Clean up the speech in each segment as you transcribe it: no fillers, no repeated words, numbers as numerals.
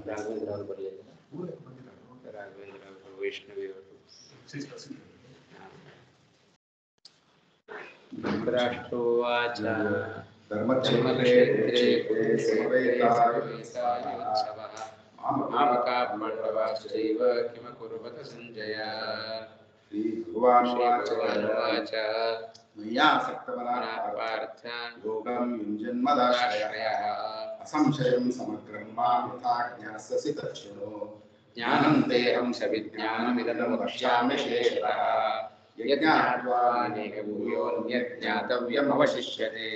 ರಾಘವೇಂದ್ರ ಅವರು ಬರಲಿಲ್ಲ. ರಾಘವೇಂದ್ರ ಅವರು ವೈಷ್ಣವಿ ಅವರು ಧೃತರಾಷ್ಟ್ರೋವಾಚ ಧರ್ಮಕ್ಷೇತ್ರೇ ಸಮವೇತಾಯುತ್ಸವಃ ಮಾಮಕಾಃ ಪಾಂಡವಾಶ್ಚೈವ ಕಿಮಕುರ್ವತ ಸಂಜಯ. ಶ್ರೀಭಗವಾನುವಾಚ ಮಯ್ಯಾಸಕ್ತಮನಃ ಪಾರ್ಥ್ಯ ಯೋಗಂ ಯುಂಜನ್ಮದಾಶ್ರಯಃ ಅಸಂಶಯಂ ಸಮಗ್ರಂ ಮಾಂ ಯಥಾ ಜ್ಞಾಸ್ಯಸಿ ತಚ್ಛೃಣು. ಜ್ಞಾನಂ ದೇಹಂ ಸವಿಜ್ಞಾನಮಿದಂ ವಕ್ಷ್ಯಾಮಿ ಶೇಷತಃ ಯಜ್ಞಾತ್ವಾ ಅನೇಕ ಭೂಯೋನ್ಯಜ್ಞಾತವ್ಯಮವಶಿಷ್ಯತೆ.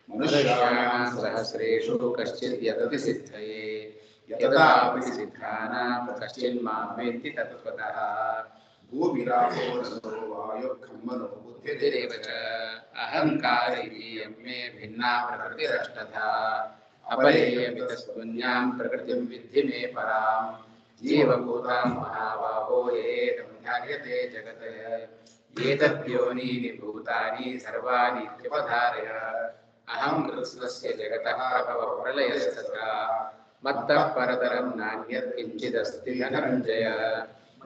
ಮನುಷ್ಯಾಣಾಂ ಸಹಸ್ರೇಷು ಕಶ್ಚಿದ್ ಯತತಿ ಸಿದ್ಧಯೇ ಯತತಾಪಿ ಸಿದ್ಧಾನಾಂ ಕಶ್ಚಿನ್ ಮಾಂ ವೇತ್ತಿ ತತ್ವತಃ. ಭೂಮಿರಾಪೋ ರಸೋ ವಾಯುರ್ಖಮ್ಮನೋ ಬುದ್ಧಿರೇವ ಚ ಅಹಂಕಾರಿ ಯಮ್ಮೆ ಭಿನ್ನಾ ಪ್ರಕೃತಿರಷ್ಟಧಾ. ಅಪರೇಯಮಿತಸ್ತ್ವನ್ಯಾಂ ಪ್ರಕೃತಿಂ ವಿದ್ಧಿ ಮೇ ಪರಾಂ. ಜೀವಭೂತಾಂ ಮಹಾಬಾಹೋ ಯೇದಂ ಧ್ಯಾಯತೆ ಜಗತ್ ಏತದ್ಯೋನೀನಿ ಭೂತಾನಿ ಸರ್ವಾಣಿ ಇತ್ಯುಪಧಾರಯ. ಅಹಂ ಕೃತ್ಸ್ನಸ್ಯ ಜಗತಃ ಪ್ರಭವ ಪ್ರಳಯಸ್ತಥಾ ಮತ್ತಃ ಪರತರಂ ನಾನ್ಯತ್ ಕಿಂಚಿದಸ್ತಿ ಧನಂಜಯ.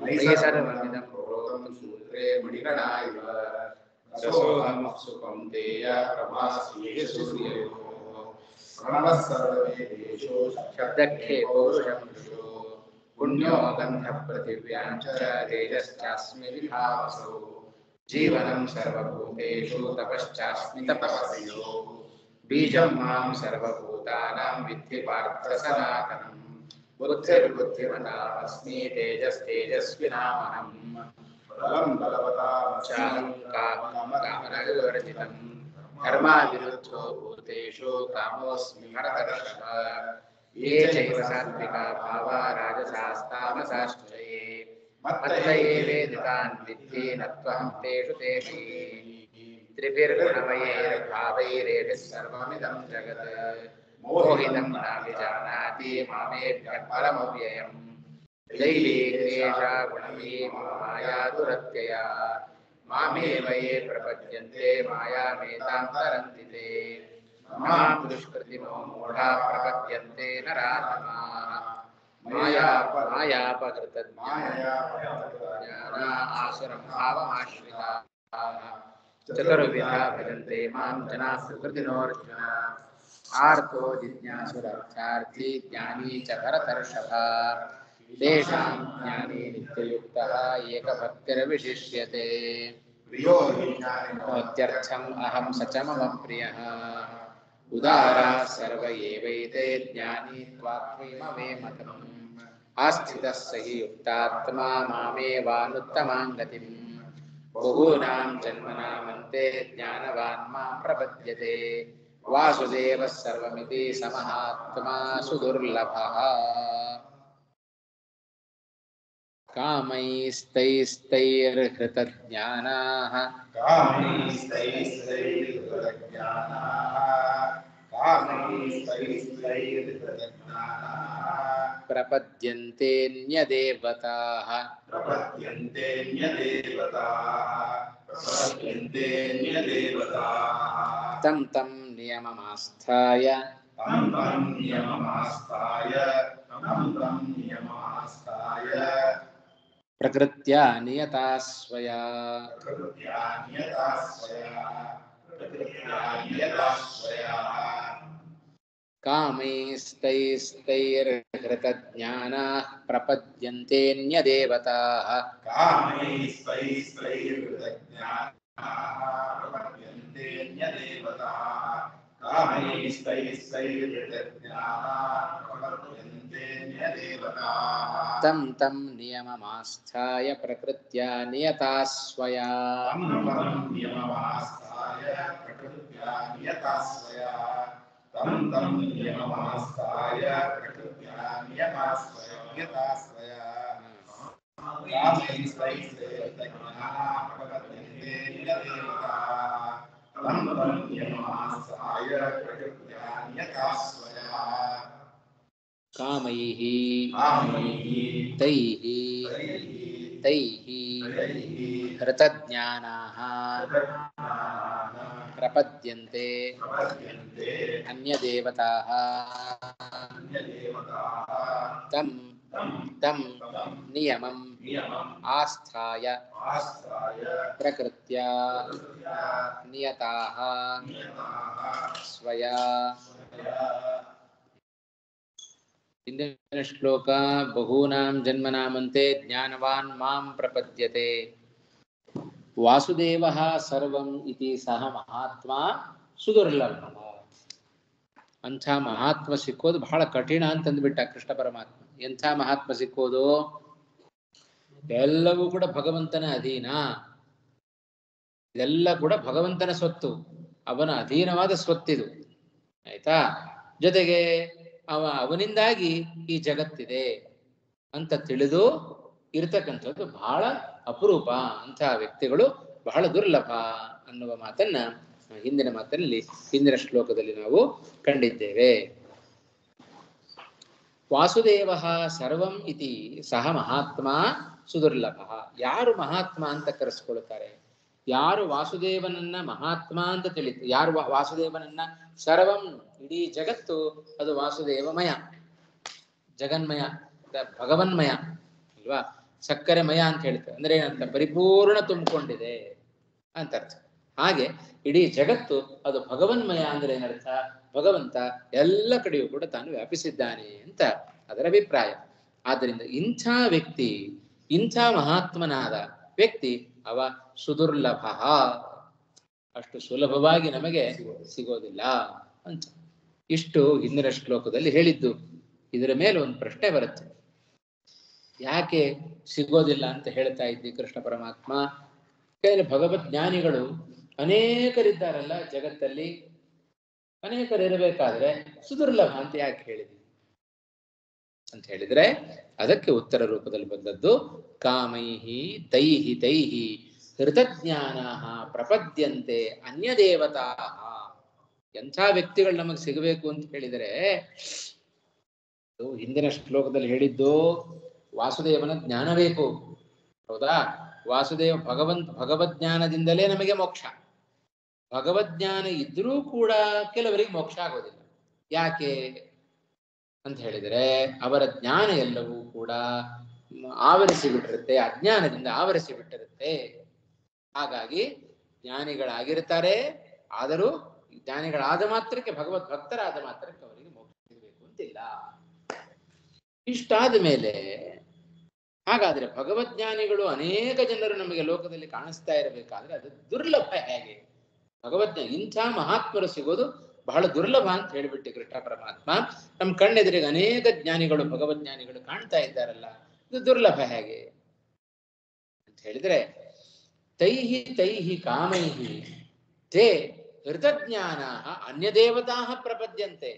ಮಯಿ ಸರ್ವಮಿದಂ ಪ್ರೋಕ್ತಂ ಸೂತ್ರೇ ಮಣಿಗಣಾ ಇವ. ರಸೋಹಮಪ್ಸು ಕೌಂತೆಯ ಪ್ರಭಾಸ್ಮಿ ಸೂರ್ಯಯೋಃ. ಪ್ರಣವಃ ಸರ್ವವೇದೇಷು ಶಬ್ದಖ್ಯೇ ಪೌರುಷಂ ಋಷೋ. ಪುಣ್ಯೋ ಗಂಧ ಪೃಥಿವ್ಯಾಂ ಚ ತೇಜಶ್ಚಾಸ್ಮಿ ವಿಭಾವಸೋ. ಜೀವನಂ ಸರ್ವಭೂತೇಷು ತಪಶ್ಚಾಸ್ಮಿ ತಪಸ್ವಿಯೋ. ಬೀಜಂ ಮಾಂ ಸರ್ವಭೂತಾನಾಂ ವಿದ್ಧಿ ಪಾರ್ಥ ಸನಾತನಂ. ಬುದ್ಧಿರ್ಬುದ್ಧಿಮತಾಮಸ್ಮಿ ತೇಜಸ್ತೇಜಸ್ವಿನಾಮಹಂ. ಬಲಂ ಬಲವತಾಮಸ್ಮಿ ಕಾಮರಾಗವರ್ಜಿತಂ. ಧರ್ಮಾವಿರುದ್ಧೋ ಭೂತೇಷು ಕಾಮೋಸ್ಮಿ ಭರತರ್ಷಭ. ये चैव सात्विका भावा राजसास्तामसाश्च ये मत्त एवेदितान् विद्धि न त्वहं तेषु तेषु. त्रिभिर्गुणमयैर्भावैरेभिः सर्वमिदं जगत् मोहितं नाभिजानाति मामेभ्यः परमव्ययम्. दैवी क्लेशा गुणमयी माया दुरत्यया. मामेव ये प्रपद्यन्ते मायामेतां तरन्ति ते. मां दुष्कृतिनो मूढा प्रपद्यन्ते नराधमाः. मायापहृतज्ञाना आसुरं भावमाश्रिताः. चतुर्विधा भजन्ते मां जनाः सुकृतिनोऽर्जुन. आर्तो जिज्ञासुरर्थार्थी ज्ञानी च भरतर्षभ. तेषां ज्ञानी नित्ययुक्तः एकभक्तिर्विशिष्यते. प्रियोऽर्थम् अहं स च मम प्रियः. उदाराः सर्व एवैते ज्ञानी त्वात्मैव मतम्. आस्थितः स हि युक्तात्मा मामेवानुत्तमां गतिम्. बहूनां जन्मनामन्ते ज्ञानवान् मां प्रपद्यते. वासुदेवः सर्वमिति समहात्मा सुदुर्लभः. कामैस्तैस्तैर्हृतज्ञानाः प्रपद्यन्तेऽन्यदेवताः. तं तं नियममास्थाय प्रकृत्या नियता स्वया. कामैस्तैस्तैर्हृतज्ञानाः प्रपद्यन्तेऽन्यदेवताः. तं तं नियममास्थाय प्रकृत्या नियता स्वया. कामैः तैः हृतज्ञानाः ಪ್ರಪದ್ಯಂತೆ ಅನ್ಯದೇವತಾಃ ತಂ ತಂ ನಿಯಮಂ ಆಸ್ಥಾಯ ಪ್ರಕೃತ್ಯ ನಿಯತಾಃ ಸ್ವಯಾ. ಇಂದಿನ ಶ್ಲೋಕ ಬಹೂನಾಂ ಜನ್ಮನಾಮಂತೆ ಜ್ಞಾನವಾನ್ ಮಾಂ ಪ್ರಪದ್ಯತೆ ವಾಸುದೇವಃ ಸರ್ವಂ ಇತಿ ಸಹ ಮಹಾತ್ಮ ಸುದುರ್ಲಭಃ. ಅಂಥ ಮಹಾತ್ಮ ಸಿಕ್ಕೋದು ಬಹಳ ಕಠಿಣ ಅಂತಂದ್ಬಿಟ್ಟ ಕೃಷ್ಣ ಪರಮಾತ್ಮ. ಎಂಥ ಮಹಾತ್ಮ ಸಿಕ್ಕೋದು? ಎಲ್ಲವೂ ಕೂಡ ಭಗವಂತನ ಅಧೀನ, ಇದೆಲ್ಲ ಕೂಡ ಭಗವಂತನ ಸ್ವತ್ತು, ಅವನ ಅಧೀನವಾದ ಸ್ವತ್ತಿದು, ಆಯ್ತಾ? ಜೊತೆಗೆ ಅವನಿಂದಾಗಿ ಈ ಜಗತ್ತಿದೆ ಅಂತ ತಿಳಿದು ಇರತಕ್ಕಂಥದ್ದು ಬಹಳ ಅಪರೂಪ. ಅಂತಹ ವ್ಯಕ್ತಿಗಳು ಬಹಳ ದುರ್ಲಭ ಅನ್ನುವ ಮಾತನ್ನ ಹಿಂದಿನ ಮಾತಿನಲ್ಲಿ, ಹಿಂದಿನ ಶ್ಲೋಕದಲ್ಲಿ ನಾವು ಕಂಡಿದ್ದೇವೆ. ವಾಸುದೇವ ಸರ್ವಂ ಇತಿ ಸಹ ಮಹಾತ್ಮ ಸುದುರ್ಲಭ. ಯಾರು ಮಹಾತ್ಮ ಅಂತ ಕರೆಸ್ಕೊಳ್ತಾರೆ, ಯಾರು ವಾಸುದೇವನನ್ನ ಮಹಾತ್ಮ ಅಂತ ತಿಳಿತು, ಯಾರು ವಾಸುದೇವನನ್ನ ಸರ್ವಂ, ಇಡೀ ಜಗತ್ತು ಅದು ವಾಸುದೇವಮಯ, ಜಗನ್ಮಯ, ಭಗವನ್ಮಯ ಅಲ್ವಾ? ಸಕ್ಕರೆಮಯ ಅಂತ ಹೇಳ್ತಾರೆ. ಅಂದ್ರೆ ಏನಂತ? ಪರಿಪೂರ್ಣ ತುಂಬಿಕೊಂಡಿದೆ ಅಂತ ಅರ್ಥ. ಹಾಗೆ ಇಡೀ ಜಗತ್ತು ಅದು ಭಗವನ್ಮಯ ಅಂದ್ರೆ ಏನರ್ಥ? ಭಗವಂತ ಎಲ್ಲ ಕಡೆಯೂ ಕೂಡ ತಾನು ವ್ಯಾಪಿಸಿದ್ದಾನೆ ಅಂತ ಅದರ ಅಭಿಪ್ರಾಯ. ಆದ್ದರಿಂದ ಇಂಥ ವ್ಯಕ್ತಿ, ಇಂಥ ಮಹಾತ್ಮನಾದ ವ್ಯಕ್ತಿ ಅವ ಸುದುರ್ಲಭ, ಅಷ್ಟು ಸುಲಭವಾಗಿ ನಮಗೆ ಸಿಗೋದಿಲ್ಲ ಅಂತ ಇಷ್ಟು ಹಿಂದಿನ ಶ್ಲೋಕದಲ್ಲಿ ಹೇಳಿದ್ದು. ಇದರ ಮೇಲೆ ಒಂದು ಪ್ರಶ್ನೆ ಬರುತ್ತೆ, ಯಾಕೆ ಸಿಗೋದಿಲ್ಲ ಅಂತ ಹೇಳ್ತಾ ಇದ್ದಿ ಕೃಷ್ಣ ಪರಮಾತ್ಮ? ಯಾಕಂದ್ರೆ ಭಗವದ್ಜ್ಞಾನಿಗಳು ಅನೇಕರಿದ್ದಾರಲ್ಲ ಜಗತ್ತಲ್ಲಿ, ಅನೇಕರಿರಬೇಕಾದ್ರೆ ಸುದುರ್ಲಭ ಅಂತ ಯಾಕೆ ಹೇಳಿದ್ವಿ ಅಂತ ಹೇಳಿದ್ರೆ, ಅದಕ್ಕೆ ಉತ್ತರ ರೂಪದಲ್ಲಿ ಬಂದದ್ದು ಕಾಮೈಹಿ ತೈಹಿ ತೈಹಿ ಹೃತಜ್ಞಾನಾಃ ಪ್ರಪದ್ಯಂತೆ ಅನ್ಯದೇವತಾಃ. ಎಂಥ ವ್ಯಕ್ತಿಗಳು ನಮಗೆ ಸಿಗಬೇಕು ಅಂತ ಹೇಳಿದರೆ, ಹಿಂದಿನ ಶ್ಲೋಕದಲ್ಲಿ ಹೇಳಿದ್ದು ವಾಸುದೇವನ ಜ್ಞಾನ ಬೇಕು, ಹೌದಾ? ವಾಸುದೇವ ಭಗವದ್ಜ್ಞಾನದಿಂದಲೇ ನಮಗೆ ಮೋಕ್ಷ. ಭಗವದ್ಜ್ಞಾನ ಇದ್ರೂ ಕೂಡ ಕೆಲವರಿಗೆ ಮೋಕ್ಷ ಆಗೋದಿಲ್ಲ. ಯಾಕೆ ಅಂತ ಹೇಳಿದರೆ, ಅವರ ಜ್ಞಾನ ಎಲ್ಲವೂ ಕೂಡ ಆವರಿಸಿ ಬಿಟ್ಟಿರುತ್ತೆ, ಅಜ್ಞಾನದಿಂದ ಆವರಿಸಿ ಬಿಟ್ಟಿರುತ್ತೆ. ಹಾಗಾಗಿ ಜ್ಞಾನಿಗಳಾಗಿರ್ತಾರೆ, ಆದರೂ ಜ್ಞಾನಿಗಳಾದ ಮಾತ್ರಕ್ಕೆ, ಭಗವದ್ ಭಕ್ತರಾದ ಮಾತ್ರಕ್ಕೆ ಅವರಿಗೆ ಮೋಕ್ಷ ಸಿಗಬೇಕು ಅಂತಿಲ್ಲ. ಇಷ್ಟಾದ ಮೇಲೆ ಹಾಗಾದ್ರೆ ಭಗವದ್ಜ್ಞಾನಿಗಳು ಅನೇಕ ಜನರು ನಮಗೆ ಲೋಕದಲ್ಲಿ ಕಾಣಿಸ್ತಾ ಇರಬೇಕಾದ್ರೆ ಅದು ದುರ್ಲಭ ಹೇಗೆ? ಭಗವದ್ಜ್ಞಾನ ಇಂಥ ಮಹಾತ್ಮರು ಸಿಗೋದು ಬಹಳ ದುರ್ಲಭ ಅಂತ ಹೇಳಿಬಿಟ್ಟು ಕೃಷ್ಣ ಪರಮಾತ್ಮ ನಮ್ಮ ಕಣ್ಣೆದುರಿಗೆ ಅನೇಕ ಜ್ಞಾನಿಗಳು, ಭಗವದ್ಜ್ಞಾನಿಗಳು ಕಾಣ್ತಾ ಇದ್ದಾರಲ್ಲ, ಇದು ದುರ್ಲಭ ಹೇಗೆ ಅಂತ ಹೇಳಿದ್ರೆ, ತೈಹಿ ತೈಹಿ ಕಾಮೈಹಿ ತೇ ಹೃತಜ್ಞಾನಾಃ ಅನ್ಯದೇವತಾಃ ಪ್ರಪದ್ಯಂತೆ.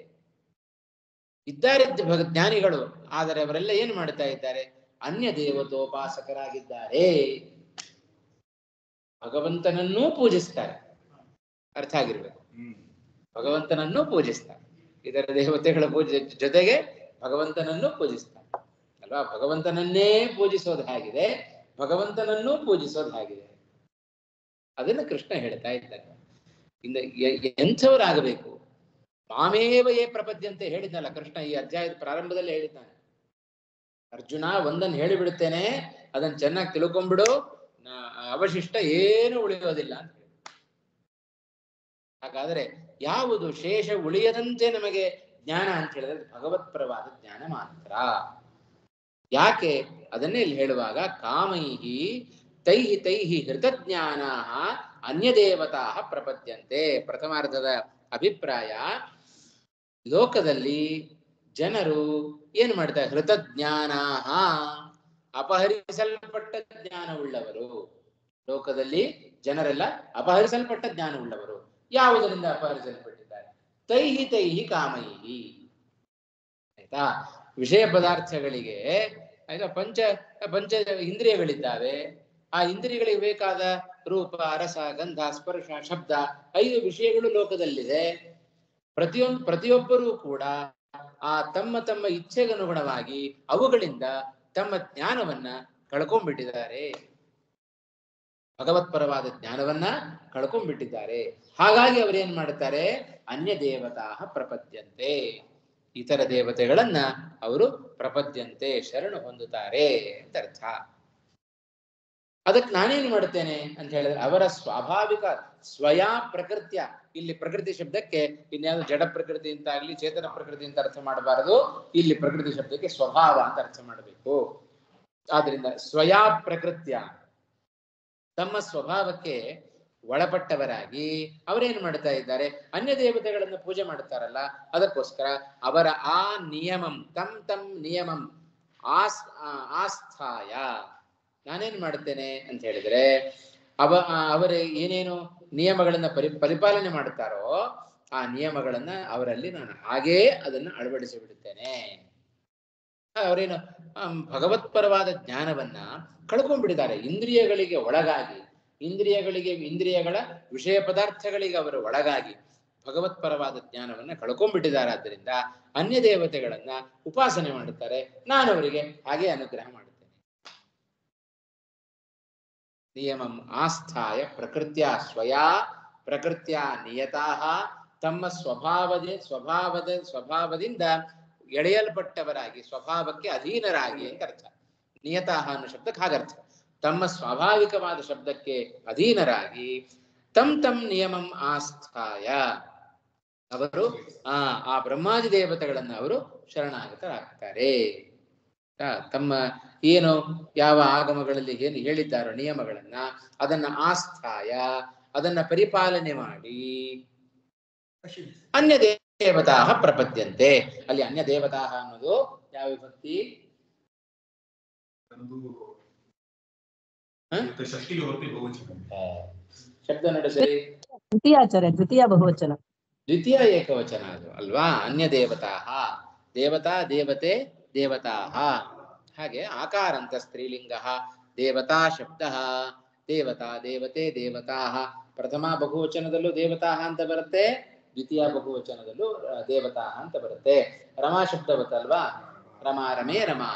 ಇದ್ದಾರೆ ಜ್ಞಾನಿಗಳು, ಆದರೆ ಅವರೆಲ್ಲ ಏನು ಮಾಡ್ತಾ ಇದ್ದಾರೆ? ಅನ್ಯ ದೇವತೋಪಾಸಕರಾಗಿದ್ದಾರೆ, ಭಗವಂತನನ್ನೂ ಪೂಜಿಸ್ತಾರೆ. ಅರ್ಥ ಆಗಿರ್ಬೇಕು, ಭಗವಂತನನ್ನೂ ಪೂಜಿಸ್ತಾರೆ. ಇದರ ದೇವತೆಗಳ ಪೂಜೆ ಜೊತೆಗೆ ಭಗವಂತನನ್ನೂ ಪೂಜಿಸ್ತಾರೆ ಅಲ್ವಾ? ಭಗವಂತನನ್ನೇ ಪೂಜಿಸೋದು ಹೇಗಿದೆ, ಭಗವಂತನನ್ನೂ ಪೂಜಿಸೋದು ಹೇಗಿದೆ, ಅದನ್ನು ಕೃಷ್ಣ ಹೇಳ್ತಾ ಇದ್ದಾರೆ. ಎಂಥವರಾಗಬೇಕು? ಮಾಮೇವ ಯೇ ಪ್ರಪದ್ಯಂತೆ ಹೇಳಿದ್ನಲ್ಲ ಕೃಷ್ಣ, ಈ ಅಧ್ಯಾಯದ ಪ್ರಾರಂಭದಲ್ಲಿ ಹೇಳಿದ್ದಾನೆ. ಅರ್ಜುನ, ಒಂದನ್ನು ಹೇಳಿಬಿಡುತ್ತೇನೆ, ಅದನ್ನು ಚೆನ್ನಾಗಿ ತಿಳ್ಕೊಂಡ್ಬಿಡು, ಅವಶಿಷ್ಟ ಏನು ಉಳಿಯೋದಿಲ್ಲ ಅಂತ ಹೇಳಿ. ಹಾಗಾದ್ರೆ ಯಾವುದು ಶೇಷ ಉಳಿಯದಂತೆ ನಮಗೆ ಜ್ಞಾನ ಅಂತ ಹೇಳಿದ್ರೆ ಭಗವತ್ಪರವಾದ ಜ್ಞಾನ ಮಾತ್ರ. ಯಾಕೆ ಅದನ್ನೇ ಇಲ್ಲಿ ಹೇಳುವಾಗ ಕಾಮೈಹಿ ತೈಹಿ ತೈಹಿ ಹೃತಜ್ಞಾನಾಃ ಅನ್ಯದೇವತಾಃ ಪ್ರಪದ್ಯಂತೆ. ಪ್ರಥಮಾರ್ಧದ ಅಭಿಪ್ರಾಯ, ಲೋಕದಲ್ಲಿ ಜನರು ಏನ್ ಮಾಡ್ತಾರೆ? ಹೃತಜ್ಞಾನಾಃ, ಅಪಹರಿಸಲ್ಪಟ್ಟ ಜ್ಞಾನವುಳ್ಳವರು. ಲೋಕದಲ್ಲಿ ಜನರೆಲ್ಲ ಅಪಹರಿಸಲ್ಪಟ್ಟ ಜ್ಞಾನವುಳ್ಳವರು. ಯಾವುದರಿಂದ ಅಪಹರಿಸಲ್ಪಟ್ಟಿದ್ದಾರೆ? ತೈಹಿ ತೈಹಿ ಕಾಮೈಹಿ. ಆಯ್ತಾ? ವಿಷಯ ಪದಾರ್ಥಗಳಿಗೆ ಆಯ್ತಾ, ಪಂಚ ಇಂದ್ರಿಯಗಳಿದ್ದಾವೆ. ಆ ಇಂದ್ರಿಯಗಳಿಗೆ ಬೇಕಾದ ರೂಪ, ರಸ, ಗಂಧ, ಸ್ಪರ್ಶ, ಶಬ್ದ, 5 ವಿಷಯಗಳು ಲೋಕದಲ್ಲಿದೆ. ಪ್ರತಿಯೊಬ್ಬರೂ ಕೂಡ ಆ ತಮ್ಮ ತಮ್ಮ ಇಚ್ಛೆಗನುಗುಣವಾಗಿ ಅವುಗಳಿಂದ ತಮ್ಮ ಜ್ಞಾನವನ್ನ ಕಳ್ಕೊಂಡ್ಬಿಟ್ಟಿದ್ದಾರೆ. ಭಗವತ್ಪರವಾದ ಜ್ಞಾನವನ್ನ ಕಳ್ಕೊಂಡ್ಬಿಟ್ಟಿದ್ದಾರೆ. ಹಾಗಾಗಿ ಅವರೇನ್ ಮಾಡ್ತಾರೆ, ಅನ್ಯ ದೇವತಾ ಪ್ರಪದ್ಯಂತೆ, ಇತರ ದೇವತೆಗಳನ್ನ ಅವರು ಪ್ರಪದ್ಯಂತೆ ಶರಣು ಹೊಂದುತ್ತಾರೆ ಅಂತ ಅರ್ಥ. ಅದಕ್ಕೆ ನಾನೇನು ಮಾಡ್ತೇನೆ ಅಂತ ಹೇಳಿದ್ರೆ, ಅವರ ಸ್ವಾಭಾವಿಕ ಸ್ವಯಾ ಪ್ರಕೃತಿಯ, ಇಲ್ಲಿ ಪ್ರಕೃತಿ ಶಬ್ದಕ್ಕೆ ಇನ್ಯಾವುದು ಜಡ ಪ್ರಕೃತಿ ಅಂತ ಆಗ್ಲಿ ಚೇತನ ಪ್ರಕೃತಿ ಅಂತ ಅರ್ಥ ಮಾಡಬಾರದು. ಇಲ್ಲಿ ಪ್ರಕೃತಿ ಶಬ್ದಕ್ಕೆ ಸ್ವಭಾವ ಅಂತ ಅರ್ಥ ಮಾಡಬೇಕು. ಆದ್ರಿಂದ ಸ್ವಯಾ ಪ್ರಕೃತಿಯ, ತಮ್ಮ ಸ್ವಭಾವಕ್ಕೆ ಒಳಪಟ್ಟವರಾಗಿ ಅವರೇನು ಮಾಡ್ತಾ ಇದ್ದಾರೆ, ಅನ್ಯ ದೇವತೆಗಳನ್ನು ಪೂಜೆ ಮಾಡ್ತಾರಲ್ಲ, ಅದಕ್ಕೋಸ್ಕರ ಅವರ ಆ ನಿಯಮಂ ತಂ ನಿಯಮಂ ಆಸ್ಥಾಯ ನಾನೇನ್ ಮಾಡ್ತೇನೆ ಅಂತ ಹೇಳಿದ್ರೆ, ಅವರ ಏನೇನು ನಿಯಮಗಳನ್ನ ಪರಿಪಾಲನೆ ಮಾಡ್ತಾರೋ ಆ ನಿಯಮಗಳನ್ನ ಅವರಲ್ಲಿ ನಾನು ಹಾಗೇ ಅದನ್ನ ಅಳವಡಿಸಿ ಬಿಡುತ್ತೇನೆ. ಅವರೇನು ಭಗವತ್ಪರವಾದ ಜ್ಞಾನವನ್ನ ಕಳ್ಕೊಂಡ್ಬಿಟ್ಟಿದ್ದಾರೆ. ಇಂದ್ರಿಯಗಳಿಗೆ ಒಳಗಾಗಿ, ಇಂದ್ರಿಯಗಳ ವಿಷಯ ಪದಾರ್ಥಗಳಿಗೆ ಅವರು ಒಳಗಾಗಿ ಭಗವತ್ಪರವಾದ ಜ್ಞಾನವನ್ನ ಕಳ್ಕೊಂಡ್ಬಿಟ್ಟಿದ್ದಾರೆ. ಆದ್ದರಿಂದ ಅನ್ಯ ದೇವತೆಗಳನ್ನ ಉಪಾಸನೆ ಮಾಡುತ್ತಾರೆ. ನಾನು ಅವರಿಗೆ ಹಾಗೆ ಅನುಗ್ರಹ ಮಾಡುತ್ತೇನೆ. ನಿಯಮಂ ಆಸ್ಥಾಯ ಪ್ರಕೃತ್ಯ ಸ್ವಯಾ ಪ್ರಕೃತ್ಯ ನಿಯತಾಹ, ತಮ್ಮ ಸ್ವಭಾವದಿಂದ ಎಳೆಯಲ್ಪಟ್ಟವರಾಗಿ, ಸ್ವಭಾವಕ್ಕೆ ಅಧೀನರಾಗಿ ಅಂತ ಅರ್ಥ. ನಿಯತಾಹ ಅನ್ನೋ ಶಬ್ದಕ್ಕೆ ಹಾಗರ್ಥ, ತಮ್ಮ ಸ್ವಾಭಾವಿಕವಾದ ಶಬ್ದಕ್ಕೆ ಅಧೀನರಾಗಿ ತಂ ನಿಯಮಂ ಆಸ್ಥಾಯ ಅವರು ಆ ಬ್ರಹ್ಮಾದಿ ದೇವತೆಗಳನ್ನ ಅವರು ಶರಣಾಗತರಾಗ್ತಾರೆ. ತಮ್ಮ ಏನು ಯಾವ ಆಗಮಗಳಲ್ಲಿ ಏನು ಹೇಳಿದ್ದಾರೋ ನಿಯಮಗಳನ್ನ ಅದನ್ನ ಆಸ್ಥಾಯ, ಅದನ್ನ ಪರಿಪಾಲನೆ ಮಾಡಿ ಅನ್ಯ ದೇವತಾ ಪ್ರಪದ್ಯಂತೆ. ಅಲ್ಲಿ ಅನ್ಯ ದೇವತಾ ಅನ್ನೋದು ಯಾವ ವಿಭಕ್ತಿ? ಶಬ್ದ ನೋಡಿ ಸರಿ, ದ್ವಿತೀಯ ಬಹುವಚನ, ದ್ವಿತೀಯ ಏಕವಚನ ಅದು ಅಲ್ವಾ. ಅನ್ಯ ದೇವತಾ, ದೇವತಾ ದೇವತೆ ದೇವತಾ. ಹಾಗೆ ಆಕಾರಂತ ಸ್ತ್ರೀಲಿಂಗ, ದೇವತಾ ಶಬ್ದ, ದೇವತಾ ದೇವತೆ ದೇವತಾ. ಪ್ರಥಮ ಬಹುವಚನದಲ್ಲೂ ದೇವತಾ ಅಂತ ಬರುತ್ತೆ, ದ್ವಿತೀಯ ಬಹುವಚನದಲ್ಲೂ ದೇವತಾ ಅಂತ ಬರುತ್ತೆ. ರಮಾ ಶಬ್ದ ಗೊತ್ತಲ್ವಾ, ರಮಾ ರಮೇ ರಮಾ.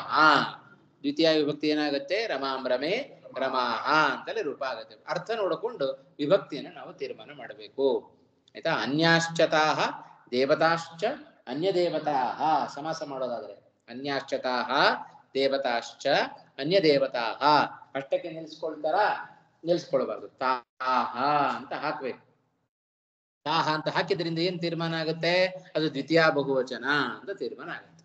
ದ್ವಿತೀಯ ವಿಭಕ್ತಿ ಏನಾಗುತ್ತೆ, ರಮಾಂ ರಮೇ ರಮಾ ಅಂತಲೇ ರೂಪ ಆಗುತ್ತೆ. ಅರ್ಥ ನೋಡಿಕೊಂಡು ವಿಭಕ್ತಿಯನ್ನು ನಾವು ತೀರ್ಮಾನ ಮಾಡಬೇಕು, ಆಯ್ತಾ. ಅನ್ಯಾಶ್ಚತಾಹ ದೇವತಾಶ್ಚ ಅನ್ಯ ದೇವತಾಹ, ಸಮಾಸ ಮಾಡೋದಾದ್ರೆ ಅನ್ಯಾಶ್ಚತಾಹ ದೇವತಾಶ್ಚ ಅನ್ಯ ದೇವತಾಹ. ಅಷ್ಟಕ್ಕೆ ನಿಲ್ಸ್ಕೊಳ್ತಾರ? ನಿಲ್ಸ್ಕೊಳ್ಬಾರ್ದು, ತಾಹ ಅಂತ ಹಾಕ್ಬೇಕು. ತಾಹ ಅಂತ ಹಾಕಿದ್ರಿಂದ ಏನ್ ತೀರ್ಮಾನ ಆಗುತ್ತೆ, ಅದು ದ್ವಿತೀಯ ಬಹುವಚನ ಅಂತ ತೀರ್ಮಾನ ಆಗುತ್ತೆ.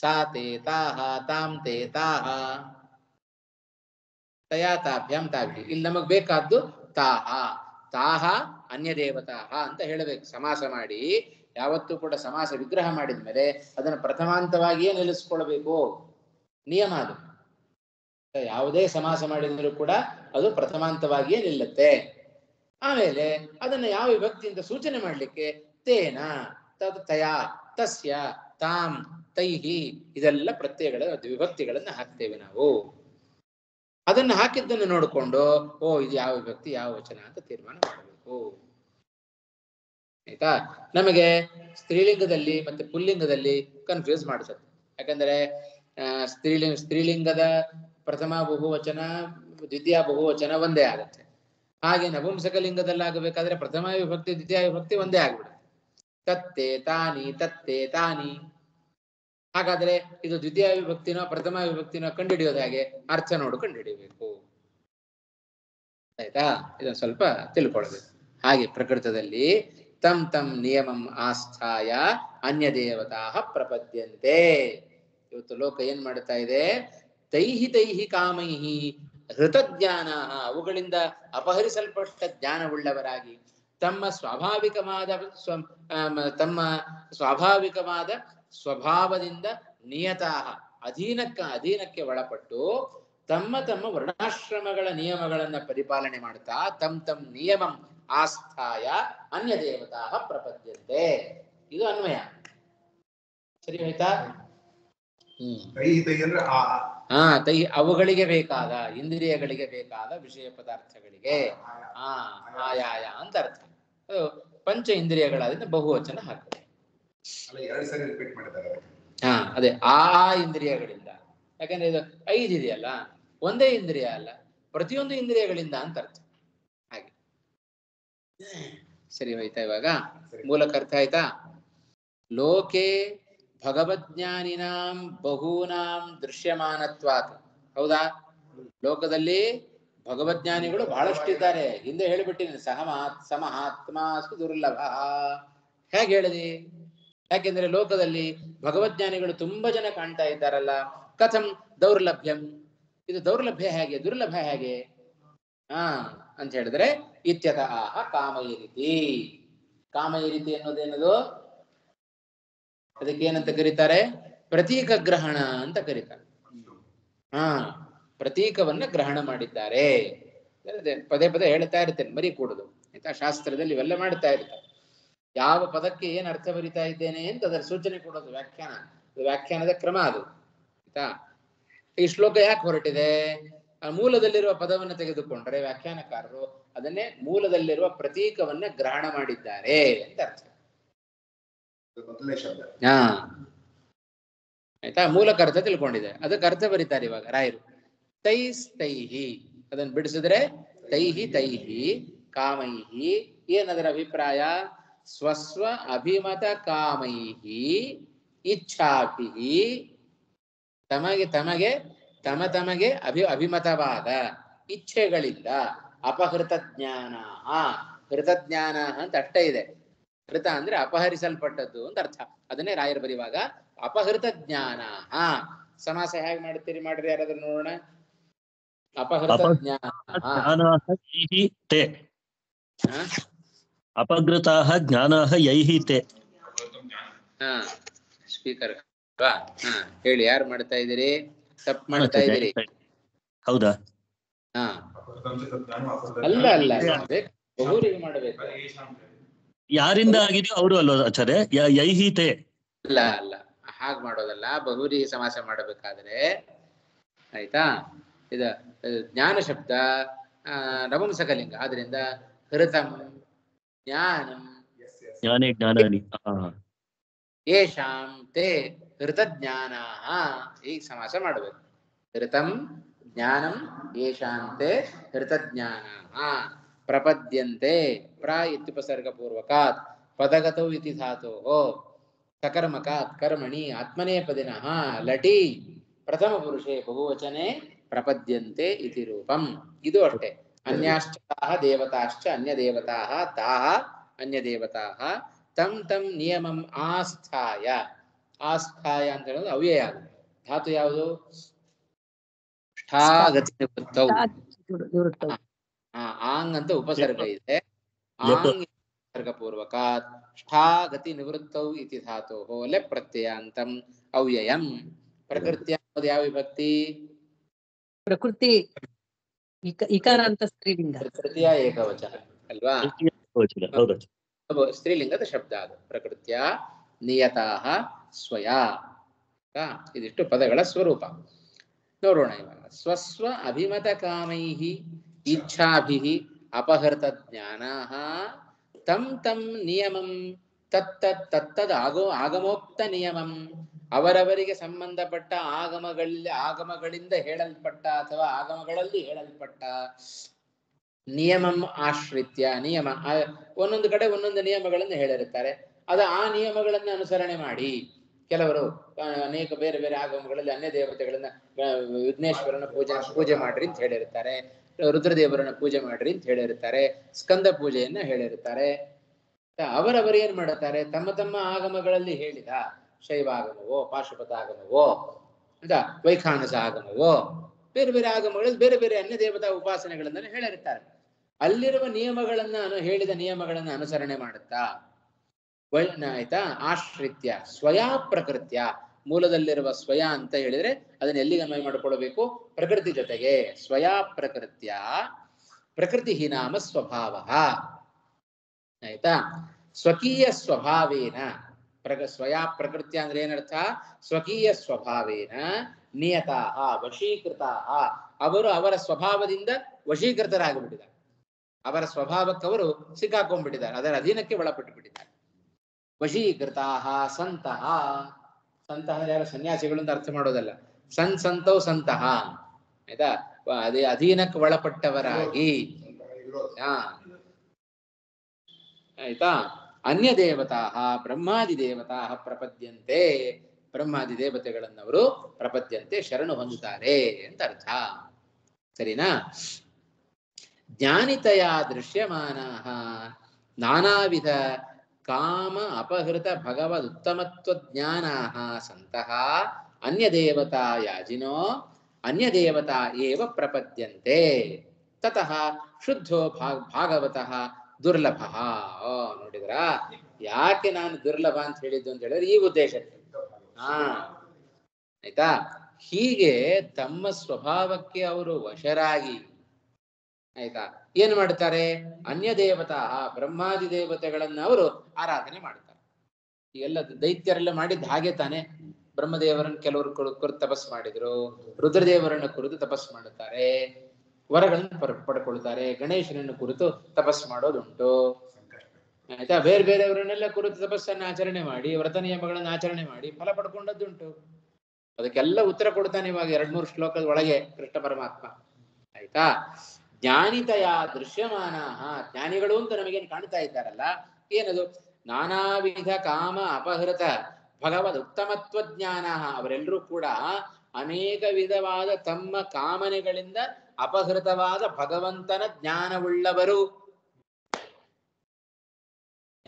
ಸಾ ತೇ ತಾಹ, ತಾಂ ತೇ ತಾಹ, ತಯಾ ತಾಭ್ಯಾಂ ತಾಭಿ. ಇಲ್ಲಿ ನಮಗ್ ಬೇಕಾದ್ದು ತಾಹ, ತಾಹ ಅನ್ಯ ದೇವತಾಹ ಅಂತ ಹೇಳಬೇಕು. ಸಮಾಸ ಮಾಡಿ, ಯಾವತ್ತೂ ಕೂಡ ಸಮಾಸ ವಿಗ್ರಹ ಮಾಡಿದ್ಮೇಲೆ ಅದನ್ನು ಪ್ರಥಮಾಂತವಾಗಿಯೇ ನಿಲ್ಲಿಸ್ಕೊಳ್ಬೇಕು, ನಿಯಮ ಅದು. ಯಾವುದೇ ಸಮಾಸ ಮಾಡಿದರೂ ಕೂಡ ಅದು ಪ್ರಥಮಾಂತವಾಗಿಯೇ ನಿಲ್ಲುತ್ತೆ. ಆಮೇಲೆ ಅದನ್ನ ಯಾವ ವಿಭಕ್ತಿಯಿಂದ ಸೂಚನೆ ಮಾಡ್ಲಿಕ್ಕೆ, ತೇನ, ತದ್, ತಯಾ, ತಸ್ಯ, ತಾಂ, ತೈಹಿ, ಇದೆಲ್ಲ ಪ್ರತ್ಯಯಗಳ ವಿಭಕ್ತಿಗಳನ್ನ ಹಾಕ್ತೇವೆ ನಾವು. ಅದನ್ನು ಹಾಕಿದ್ದನ್ನು ನೋಡಿಕೊಂಡು ಇದು ಯಾವ ವಿಭಕ್ತಿ ಯಾವ ವಚನ ಅಂತ ತೀರ್ಮಾನ ಮಾಡಬೇಕು, ಆಯ್ತಾ. ನಮಗೆ ಸ್ತ್ರೀಲಿಂಗದಲ್ಲಿ ಮತ್ತೆ ಪುಲ್ಲಿಂಗದಲ್ಲಿ ಕನ್ಫ್ಯೂಸ್ ಮಾಡಿಸುತ್ತೆ. ಯಾಕಂದ್ರೆ ಸ್ತ್ರೀಲಿಂಗದ ಪ್ರಥಮ ಬಹುವಚನ ದ್ವಿತೀಯ ಬಹುವಚನ ಒಂದೇ ಆಗುತ್ತೆ. ಹಾಗೆ ನಪುಂಸಕಲಿಂಗದಲ್ಲಿ ಆಗಬೇಕಾದ್ರೆ ಪ್ರಥಮ ವಿಭಕ್ತಿ ದ್ವಿತೀಯ ವಿಭಕ್ತಿ ಒಂದೇ ಆಗ್ಬಿಡುತ್ತೆ. ತತ್ತೆ ತಾನಿ, ತತ್ತೆ ತಾನಿ. ಹಾಗಾದ್ರೆ ಇದು ದ್ವಿತೀಯ ವಿಭಕ್ತಿನೋ ಪ್ರಥಮ ವಿಭಕ್ತಿನೋ ಕಂಡುಹಿಡಿಯೋದು ಹಾಗೆ, ಅರ್ಥ ನೋಡು ಕಂಡುಹಿಡಿಯಬೇಕು, ಆಯ್ತಾ. ಇದನ್ನು ಸ್ವಲ್ಪ ತಿಳ್ಕೊಳ್ಬೇಕು. ಹಾಗೆ ಪ್ರಕೃತದಲ್ಲಿ ತಂ ನಿಯಮಂ ಆಸ್ಥಾಯ ಅನ್ಯ ದೇವತಾ ಪ್ರಪದ್ಯಂತೆ. ಇವತ್ತು ಲೋಕ ಏನ್ ಮಾಡ್ತಾ ಇದೆ, ತೈಹಿ ಕಾಮೈಹಿ ಹೃತಜ್ಞಾನ, ಅವುಗಳಿಂದ ಅಪಹರಿಸಲ್ಪಟ್ಟ ಜ್ಞಾನವುಳ್ಳವರಾಗಿ ತಮ್ಮ ಸ್ವಾಭಾವಿಕವಾದ ಸ್ವಭಾವದಿಂದ ನಿಯತಾಹ ಅಧೀನಕ್ಕೆ ಒಳಪಟ್ಟು ತಮ್ಮ ವರ್ಣಾಶ್ರಮಗಳ ನಿಯಮಗಳನ್ನ ಪರಿಪಾಲನೆ ಮಾಡ್ತಾ ತಂ ನಿಯಮಂ ಆಸ್ಥಾಯ ಅನ್ಯ ದೇವತಾ ಪ್ರಪದ್ಯಂತೆ. ಇದು ಅನ್ವಯ, ಸರಿ ಆಯ್ತಾ. ತೈ ಅವುಗಳಿಗೆ ಬೇಕಾದ, ಇಂದ್ರಿಯಗಳಿಗೆ ಬೇಕಾದ ವಿಷಯ ಪದಾರ್ಥಗಳಿಗೆ ಆಯಾಯ ಅಂತ ಅರ್ಥ. ಅದು ಪಂಚ ಇಂದ್ರಿಯಗಳಾದ್ರಿಂದ ಬಹುವಚನ ಹಾಕ್ತದೆ. ಅದೇ ಆ ಇಂದ್ರಿಯಗಳಿಂದ. ಯಾಕಂದ್ರೆ ಇದು 5 ಇದೆಯಲ್ಲ, ಒಂದೇ ಇಂದ್ರಿಯ ಅಲ್ಲ, ಪ್ರತಿಯೊಂದು ಇಂದ್ರಿಯಗಳಿಂದ ಅಂತ ಅರ್ಥ. ಹಾಗೆ ಸರಿ ಹೋಯ್ತಾ? ಇವಾಗ ಮೂಲಕ ಅರ್ಥ ಆಯ್ತಾ? ಲೋಕೆ ಭಗವಜ್ಞಾನಿನಾಂ ಬಹೂನಾಂ ದೃಶ್ಯಮಾನತ್ವಾತ್. ಹೌದಾ? ಲೋಕದಲ್ಲಿ ಭಗವಜ್ಞಾನಿಗಳು ಬಹಳಷ್ಟಿದ್ದಾರೆ. ಹಿಂದೆ ಹೇಳಿಬಿಟ್ಟಿನಿ, ಸಮಹಾತ್ಮಾಸು ದುರ್ಲಭ. ಹೇಗೆ ಹೇಳಿದಿ? ಯಾಕೆಂದ್ರೆ ಲೋಕದಲ್ಲಿ ಭಗವಜ್ಞಾನಿಗಳು ತುಂಬಾ ಜನ ಕಾಣ್ತಾ ಇದ್ದಾರಲ್ಲ. ಕಥಂ ದೌರ್ಲಭ್ಯಂ? ಇದು ದೌರ್ಲಭ್ಯ ಹೇಗೆ, ದುರ್ಲಭ ಹೇಗೆ ಅಂತ ಹೇಳಿದ್ರೆ, ಇತ್ಯತಃ ಕಾಮಯರಿತಿ. ಕಾಮಯರಿತಿ ಅನ್ನೋದೇನದು? ಅದಕ್ಕೆ ಏನಂತ ಕರೀತಾರೆ? ಪ್ರತೀಕ ಗ್ರಹಣ ಅಂತ ಕರೀತಾರೆ. ಪ್ರತೀಕವನ್ನ ಗ್ರಹಣ ಮಾಡಿದ್ದಾರೆ. ಪದೇ ಪದೇ ಹೇಳ್ತಾ ಇರ್ತೇನೆ, ಮರಿ ಕೂಡುದು ಆಯ್ತಾ? ಶಾಸ್ತ್ರದಲ್ಲಿ ಇವೆಲ್ಲ ಮಾಡ್ತಾ ಇರ್ತಾರೆ. ಯಾವ ಪದಕ್ಕೆ ಏನ್ ಅರ್ಥ ಬರಿತಾ ಇದ್ದೇನೆ ಅಂತ ಅದರ ಸೂಚನೆ ಕೊಡೋದು ವ್ಯಾಖ್ಯಾನ. ವ್ಯಾಖ್ಯಾನದ ಕ್ರಮ ಅದು ಆಯ್ತಾ? ಈ ಶ್ಲೋಕ ಯಾಕೆ ಹೊರಟಿದೆ? ಮೂಲದಲ್ಲಿರುವ ಪದವನ್ನು ತೆಗೆದುಕೊಂಡ್ರೆ ವ್ಯಾಖ್ಯಾನಕಾರರು ಅದನ್ನೇ ಮೂಲದಲ್ಲಿರುವ ಪ್ರತೀಕವನ್ನ ಗ್ರಹಣ ಮಾಡಿದ್ದಾರೆ ಅಂತ ಅರ್ಥ. ಆಯ್ತಾ? ಮೂಲಕ ಅರ್ಥ ತಿಳ್ಕೊಂಡಿದೆ, ಅದಕ್ಕೆ ಅರ್ಥ ಬರೀತಾರೆ ಇವಾಗ ರಾಯರು. ತೈಸ್ತೈಹಿ ಅದನ್ನು ಬಿಡಿಸಿದ್ರೆ ತೈಹಿ ತೈಹಿ ಕಾಮೈಹಿ. ಏನದರ ಅಭಿಪ್ರಾಯ? ಸ್ವಸ್ವ ಅಭಿಮತ ಕಾಮೈಹಿ ಇಚ್ಛಾಭಿಹಿ. ತಮಗೆ ಅಭಿಮತವಾದ ಇಚ್ಛೆಗಳಿಂದ ಅಪಹೃತ ಜ್ಞಾನ. ಹೃತಜ್ಞಾನ ಅಂತ ಅಷ್ಟೇ ಇದೆ. ಹೃತ ಅಂದ್ರೆ ಅಪಹರಿಸಲ್ಪಟ್ಟದ್ದು ಅಂತ ಅರ್ಥ. ಅದನ್ನೇ ರಾಯರು ಬರೆಯುವಾಗ ಅಪಹೃತ ಜ್ಞಾನ. ಸಮಾಸ ಹೇಗೆ ಮಾಡ್ತೀರಿ? ಮಾಡ್ರಿ ಯಾರಾದ್ರೂ ನೋಡೋಣ. ಅಪಹೃತ ಜ್ಞಾನ. ಅಪಹೃತಾಃ ಜ್ಞಾನಾಃ ಯೈಃ ತೇ. ಸ್ಪೀಕರ್ ಹೇಳಿ, ಯಾರು ಮಾಡ್ತಾ ಇದ್ದೀರಿ? ತಪ್ಪು ಮಾಡ್ತಾ ಇದ್ದೀರಿ. ಹೌದಾ? ಅಲ್ಲ ಅಲ್ಲ, ಬಹುರಿಗೆ ಮಾಡಬೇಕು. ಯಾರಿಂದ ಆಗಿದೆಯೋ ಅವರು ಅಲ್ವ ಆಚಾರ್ಯ? ಯೈಃ ತೇ ಅಲ್ಲ ಅಲ್ಲ, ಹಾಗೆ ಮಾಡೋದಲ್ಲ. ಬಹುರಿಗೆ ಸಮಾಸ ಮಾಡಬೇಕಾದ್ರೆ ಆಯ್ತಾ? ಇದು ಜ್ಞಾನ ಶಬ್ದ ನಪುಂಸಕಲಿಂಗ. ಆದ್ರಿಂದ ಹೃತಂ ಜ್ಞಾನಂ ಜ್ಞಾನೇ ಜ್ಞಾನಾನಿ ಯೇಷಾಂ ತೇ ಹೃತಜ್ಞಾನ. ಈಗ ಸಮಾಸ ಮಾಡಬೇಕು. ಹೃತಂ ಜ್ಞಾನಂ ಯೇಷಾಂ ತೇ ಹೃತಜ್ಞಾನ. ಪ್ರಪದ್ಯಂತೆ ಪ್ರ ಇತ್ಯುಪಸರ್ಗ ಪೂರ್ವಕಾತ್ ಪದಗತೌ ಇತಿ ಧಾತೋ ಸಕರ್ಮಕಾತ್ ಕರ್ಮಣಿ ಆತ್ಮನೇಪದಿನಃ ಲಟಿ ಪ್ರಥಮ ಪುರುಷೇ ಬಹುವಚನೆ ಪ್ರಪದ್ಯಂತೆ ಇತಿ ರೂಪಂ. ಇದು ಅಷ್ಟೇ. ಅನ್ಯಾಶ್ಚ ದೇವತಾಶ್ಚ ಅನ್ಯ ದೇವತಾಃ ತಾಃ ಅನ್ಯ ದೇವತಾಃ ತಂ ತಂ ನಿಯಮಂ ಆಸ್ಥಾಯ. ಆಸ್ಥಾಯ ಅಂತ ಹೇಳೋದು ಅವ್ಯಯ. ಧಾತು ಯಾವುದು? ಷ್ಠಾಗತಿ ನಿವೃತ್ತೌ. ಆಂಗ್ ಅಂತ ಉಪಸರ್ಗ ಇದೆ. ಆಂಗ್ ಉಪಸರ್ಗ ಪೂರ್ವಕಾತ್ ಷ್ಠಾಗತಿ ನಿವೃತ್ತೌ ಇತಿ ಧಾತೋ ಲೆಪ್ ಪ್ರತ್ಯಯಾಂತಂ ಅವ್ಯಯಂ. ಪ್ರಕೃತಿ ಅನ್ನೋದು ಯಾವ ವಿಭಕ್ತಿ? ಪ್ರಕೃತಿ ಇಕಾರ ಅಂತ ಸ್ತ್ರೀಲಿಂಗ. ಪ್ರಕೃತಿಯ ಏಕವಚನ ಅಲ್ವಾ? ಸ್ತ್ರೀಲಿಂಗದ ಶಬ್ದ ಅದು. ಪ್ರಕೃತಿಯ ನಿಯತಾಃ ಸ್ವಯ. ಇದಿಷ್ಟು ಪದಗಳ ಸ್ವರೂಪ. ನೋಡೋಣ ಇವಾಗ. ಸ್ವಸ್ವ ಅಭಿಮತ ಕಾಮೈಹಿ ಇಚ್ಛಾಭಿಹಿ ಅಪಹೃತ ಜ್ಞಾನಾಃ ತಂ ತಂ ನಿಯಮಂ ತತ್ತದ್ ಆಗಮೋಕ್ತ ನಿಯಮಂ. ಅವರವರಿಗೆ ಸಂಬಂಧಪಟ್ಟ ಆಗಮಗಳಿಂದ ಹೇಳಲ್ಪಟ್ಟ ಅಥವಾ ಆಗಮಗಳಲ್ಲಿ ಹೇಳಲ್ಪಟ್ಟ ನಿಯಮಂ ಆಶ್ರಿತ್ಯ. ನಿಯಮ ಒಂದೊಂದು ಕಡೆ ಒಂದೊಂದು ನಿಯಮಗಳನ್ನು ಹೇಳಿರುತ್ತಾರೆ. ಅದು ಆ ನಿಯಮಗಳನ್ನು ಅನುಸರಣೆ ಮಾಡಿ ಕೆಲವರು ಅನೇಕ ಬೇರೆ ಬೇರೆ ಆಗಮಗಳಲ್ಲಿ ಅನ್ಯ ದೇವತೆಗಳನ್ನ, ವಿಘ್ನೇಶ್ವರನ ಪೂಜೆ ಮಾಡ್ರಿ ಅಂತ ಹೇಳಿರ್ತಾರೆ, ರುದ್ರದೇವರನ್ನ ಪೂಜೆ ಮಾಡ್ರಿ ಅಂತ ಹೇಳಿರ್ತಾರೆ, ಸ್ಕಂದ ಪೂಜೆಯನ್ನ ಹೇಳಿರ್ತಾರೆ. ಅವರವರು ಏನ್ ಮಾಡುತ್ತಾರೆ? ತಮ್ಮ ತಮ್ಮ ಆಗಮಗಳಲ್ಲಿ ಹೇಳಿದ ಶೈವಾಗಮವೋ ಪಾಶುಪತಾಗಮವೋ ವೈಖಾನಸ ಆಗಮವೋ ಬೇರೆ ಬೇರೆ ಆಗಮಗಳಲ್ಲಿ ಬೇರೆ ಬೇರೆ ಅನ್ಯ ದೇವತಾ ಉಪಾಸನೆಗಳನ್ನ ಹೇಳಿರ್ತಾರೆ. ಅಲ್ಲಿರುವ ನಿಯಮಗಳನ್ನ ಹೇಳಿದ ನಿಯಮಗಳನ್ನ ಅನುಸರಣೆ ಮಾಡುತ್ತಾ ಆಯ್ತಾ? ಆಶ್ರಿತ್ಯ ಸ್ವಯಾ ಪ್ರಕೃತ್ಯ. ಮೂಲದಲ್ಲಿರುವ ಸ್ವಯ ಅಂತ ಹೇಳಿದ್ರೆ ಅದನ್ನ ಎಲ್ಲಿಗೆ ಅನ್ವಯ ಮಾಡಿಕೊಳ್ಬೇಕು? ಪ್ರಕೃತಿ ಜೊತೆಗೆ. ಸ್ವಯಾ ಪ್ರಕೃತ್ಯ ಪ್ರಕೃತಿ ನಾಮ ಸ್ವಭಾವ. ಆಯ್ತಾ? ಸ್ವಕೀಯ ಸ್ವಭಾವೇನ ಸ್ವಯಾ ಪ್ರಕೃತ್ಯ ಅಂದ್ರೆ ಏನರ್ಥ? ಸ್ವಕೀಯ ಸ್ವಭಾವೇನ ನಿಯತಾಃ ವಶೀಕೃತಾಃ. ಅವರು ಅವರ ಸ್ವಭಾವದಿಂದ ವಶೀಕೃತರಾಗಿಬಿಟ್ಟಿದ್ದಾರೆ. ಅವರ ಸ್ವಭಾವಕ್ಕವರು ಸಿಕ್ಕಾಕೊಂಡ್ಬಿಟ್ಟಿದ್ದಾರೆ, ಅದರ ಅಧೀನಕ್ಕೆ ಒಳಪಟ್ಟು ಬಿಟ್ಟಿದ್ದಾರೆ. ವಶೀಕೃತಾಃ ಸಂತಃ. ಸಂತಹ ಯಾರು? ಸನ್ಯಾಸಿಗಳು ಅಂತ ಅರ್ಥ ಮಾಡೋದಲ್ಲ. ಸಂತೌ ಸಂತಃ. ಆಯ್ತಾ? ಅದೇ ಅಧೀನಕ್ಕೆ ಒಳಪಟ್ಟವರಾಗಿ ಆಯ್ತಾ. ಅನ್ಯ ದೇವತಾ ಬ್ರಹ್ಮಾದಿ ದೇವತಾ ಪ್ರಪದ್ಯಂತೆ, ಬ್ರಹ್ಮಾದಿ ದೇವತೆಗಳನ್ನವರು ಪ್ರಪದ್ಯಂತೆ ಶರಣು ಹೊಂದುತ್ತಾರೆ ಅಂತ ಅರ್ಥ. ಸರಿನಾ? ಜ್ಞಾನಿತಯ ದೃಶ್ಯಮಾನ ನಾನಾವಿಧ ಕಾಮ ಅಪಹೃತ ಭಗವದ್ ಉತ್ತಮತ್ವ ಜ್ಞಾನಾ ಸಂತಹ ಅನ್ಯ ದೇವತಾ ಯಾಜಿನೋ ಅನ್ಯ ದೇವತಾ ಏವ ಪ್ರಪದ್ಯಂತೆ ತತಃ ಶುದ್ಧೋ ಭಾಗವತಃ ದುರ್ಲಭ. ನೋಡಿದ್ರ ಯಾಕೆ ನಾನು ದುರ್ಲಭ ಅಂತ ಹೇಳಿದ್ದು ಅಂತ ಹೇಳಿದ್ರೆ ಈ ಉದ್ದೇಶಕ್ಕೆ. ಆಯ್ತಾ? ಹೀಗೆ ತಮ್ಮ ಸ್ವಭಾವಕ್ಕೆ ಅವರು ವಶರಾಗಿ ಆಯ್ತಾ ಏನ್ ಮಾಡ್ತಾರೆ, ಅನ್ಯ ದೇವತಾ ಬ್ರಹ್ಮಾದಿ ದೇವತೆಗಳನ್ನ ಅವರು ಆರಾಧನೆ ಮಾಡ್ತಾರೆ. ಎಲ್ಲ ದೈತ್ಯರೆಲ್ಲ ಮಾಡಿದ್ದು ಹಾಗೆ ತಾನೆ. ಬ್ರಹ್ಮದೇವರನ್ನು ಕೆಲವರು ಕುರಿತು ತಪಸ್ಸು ಮಾಡಿದ್ರು, ರುದ್ರದೇವರನ್ನ ಕುರಿತು ತಪಸ್ಸು ಮಾಡುತ್ತಾರೆ, ವರಗಳನ್ನು ಪಡ್ಕೊಳ್ತಾರೆ, ಗಣೇಶನನ್ನು ಕುರಿತು ತಪಸ್ಸು ಮಾಡೋದುಂಟು. ಆಯ್ತಾ? ಬೇರೆ ಬೇರೆಯವರನ್ನೆಲ್ಲ ಕುರಿತು ತಪಸ್ಸನ್ನು ಆಚರಣೆ ಮಾಡಿ, ವ್ರತ ನಿಯಮಗಳನ್ನು ಆಚರಣೆ ಮಾಡಿ ಫಲ ಪಡ್ಕೊಂಡದ್ದುಂಟು. ಅದಕ್ಕೆಲ್ಲ ಉತ್ತರ ಕೊಡ್ತಾನೆ ಇವಾಗ 2-3 ಶ್ಲೋಕದ ಒಳಗೆ ಕೃಷ್ಣ ಪರಮಾತ್ಮ. ಆಯ್ತಾ? ಜ್ಞಾನಿತಯ ದೃಶ್ಯಮಾನ, ಜ್ಞಾನಿಗಳು ಅಂತ ನಮಗೇನು ಕಾಣ್ತಾ ಇದ್ದಾರಲ್ಲ, ಏನದು? ನಾನಾ ವಿಧ ಕಾಮ ಅಪಹೃತ ಭಗವದ್ ಉತ್ತಮತ್ವ ಜ್ಞಾನ, ಅವರೆಲ್ಲರೂ ಕೂಡ ಅನೇಕ ವಿಧವಾದ ತಮ್ಮ ಕಾಮನೆಗಳಿಂದ ಅಪಹೃತವಾದ ಭಗವಂತನ ಜ್ಞಾನವುಳ್ಳವರು.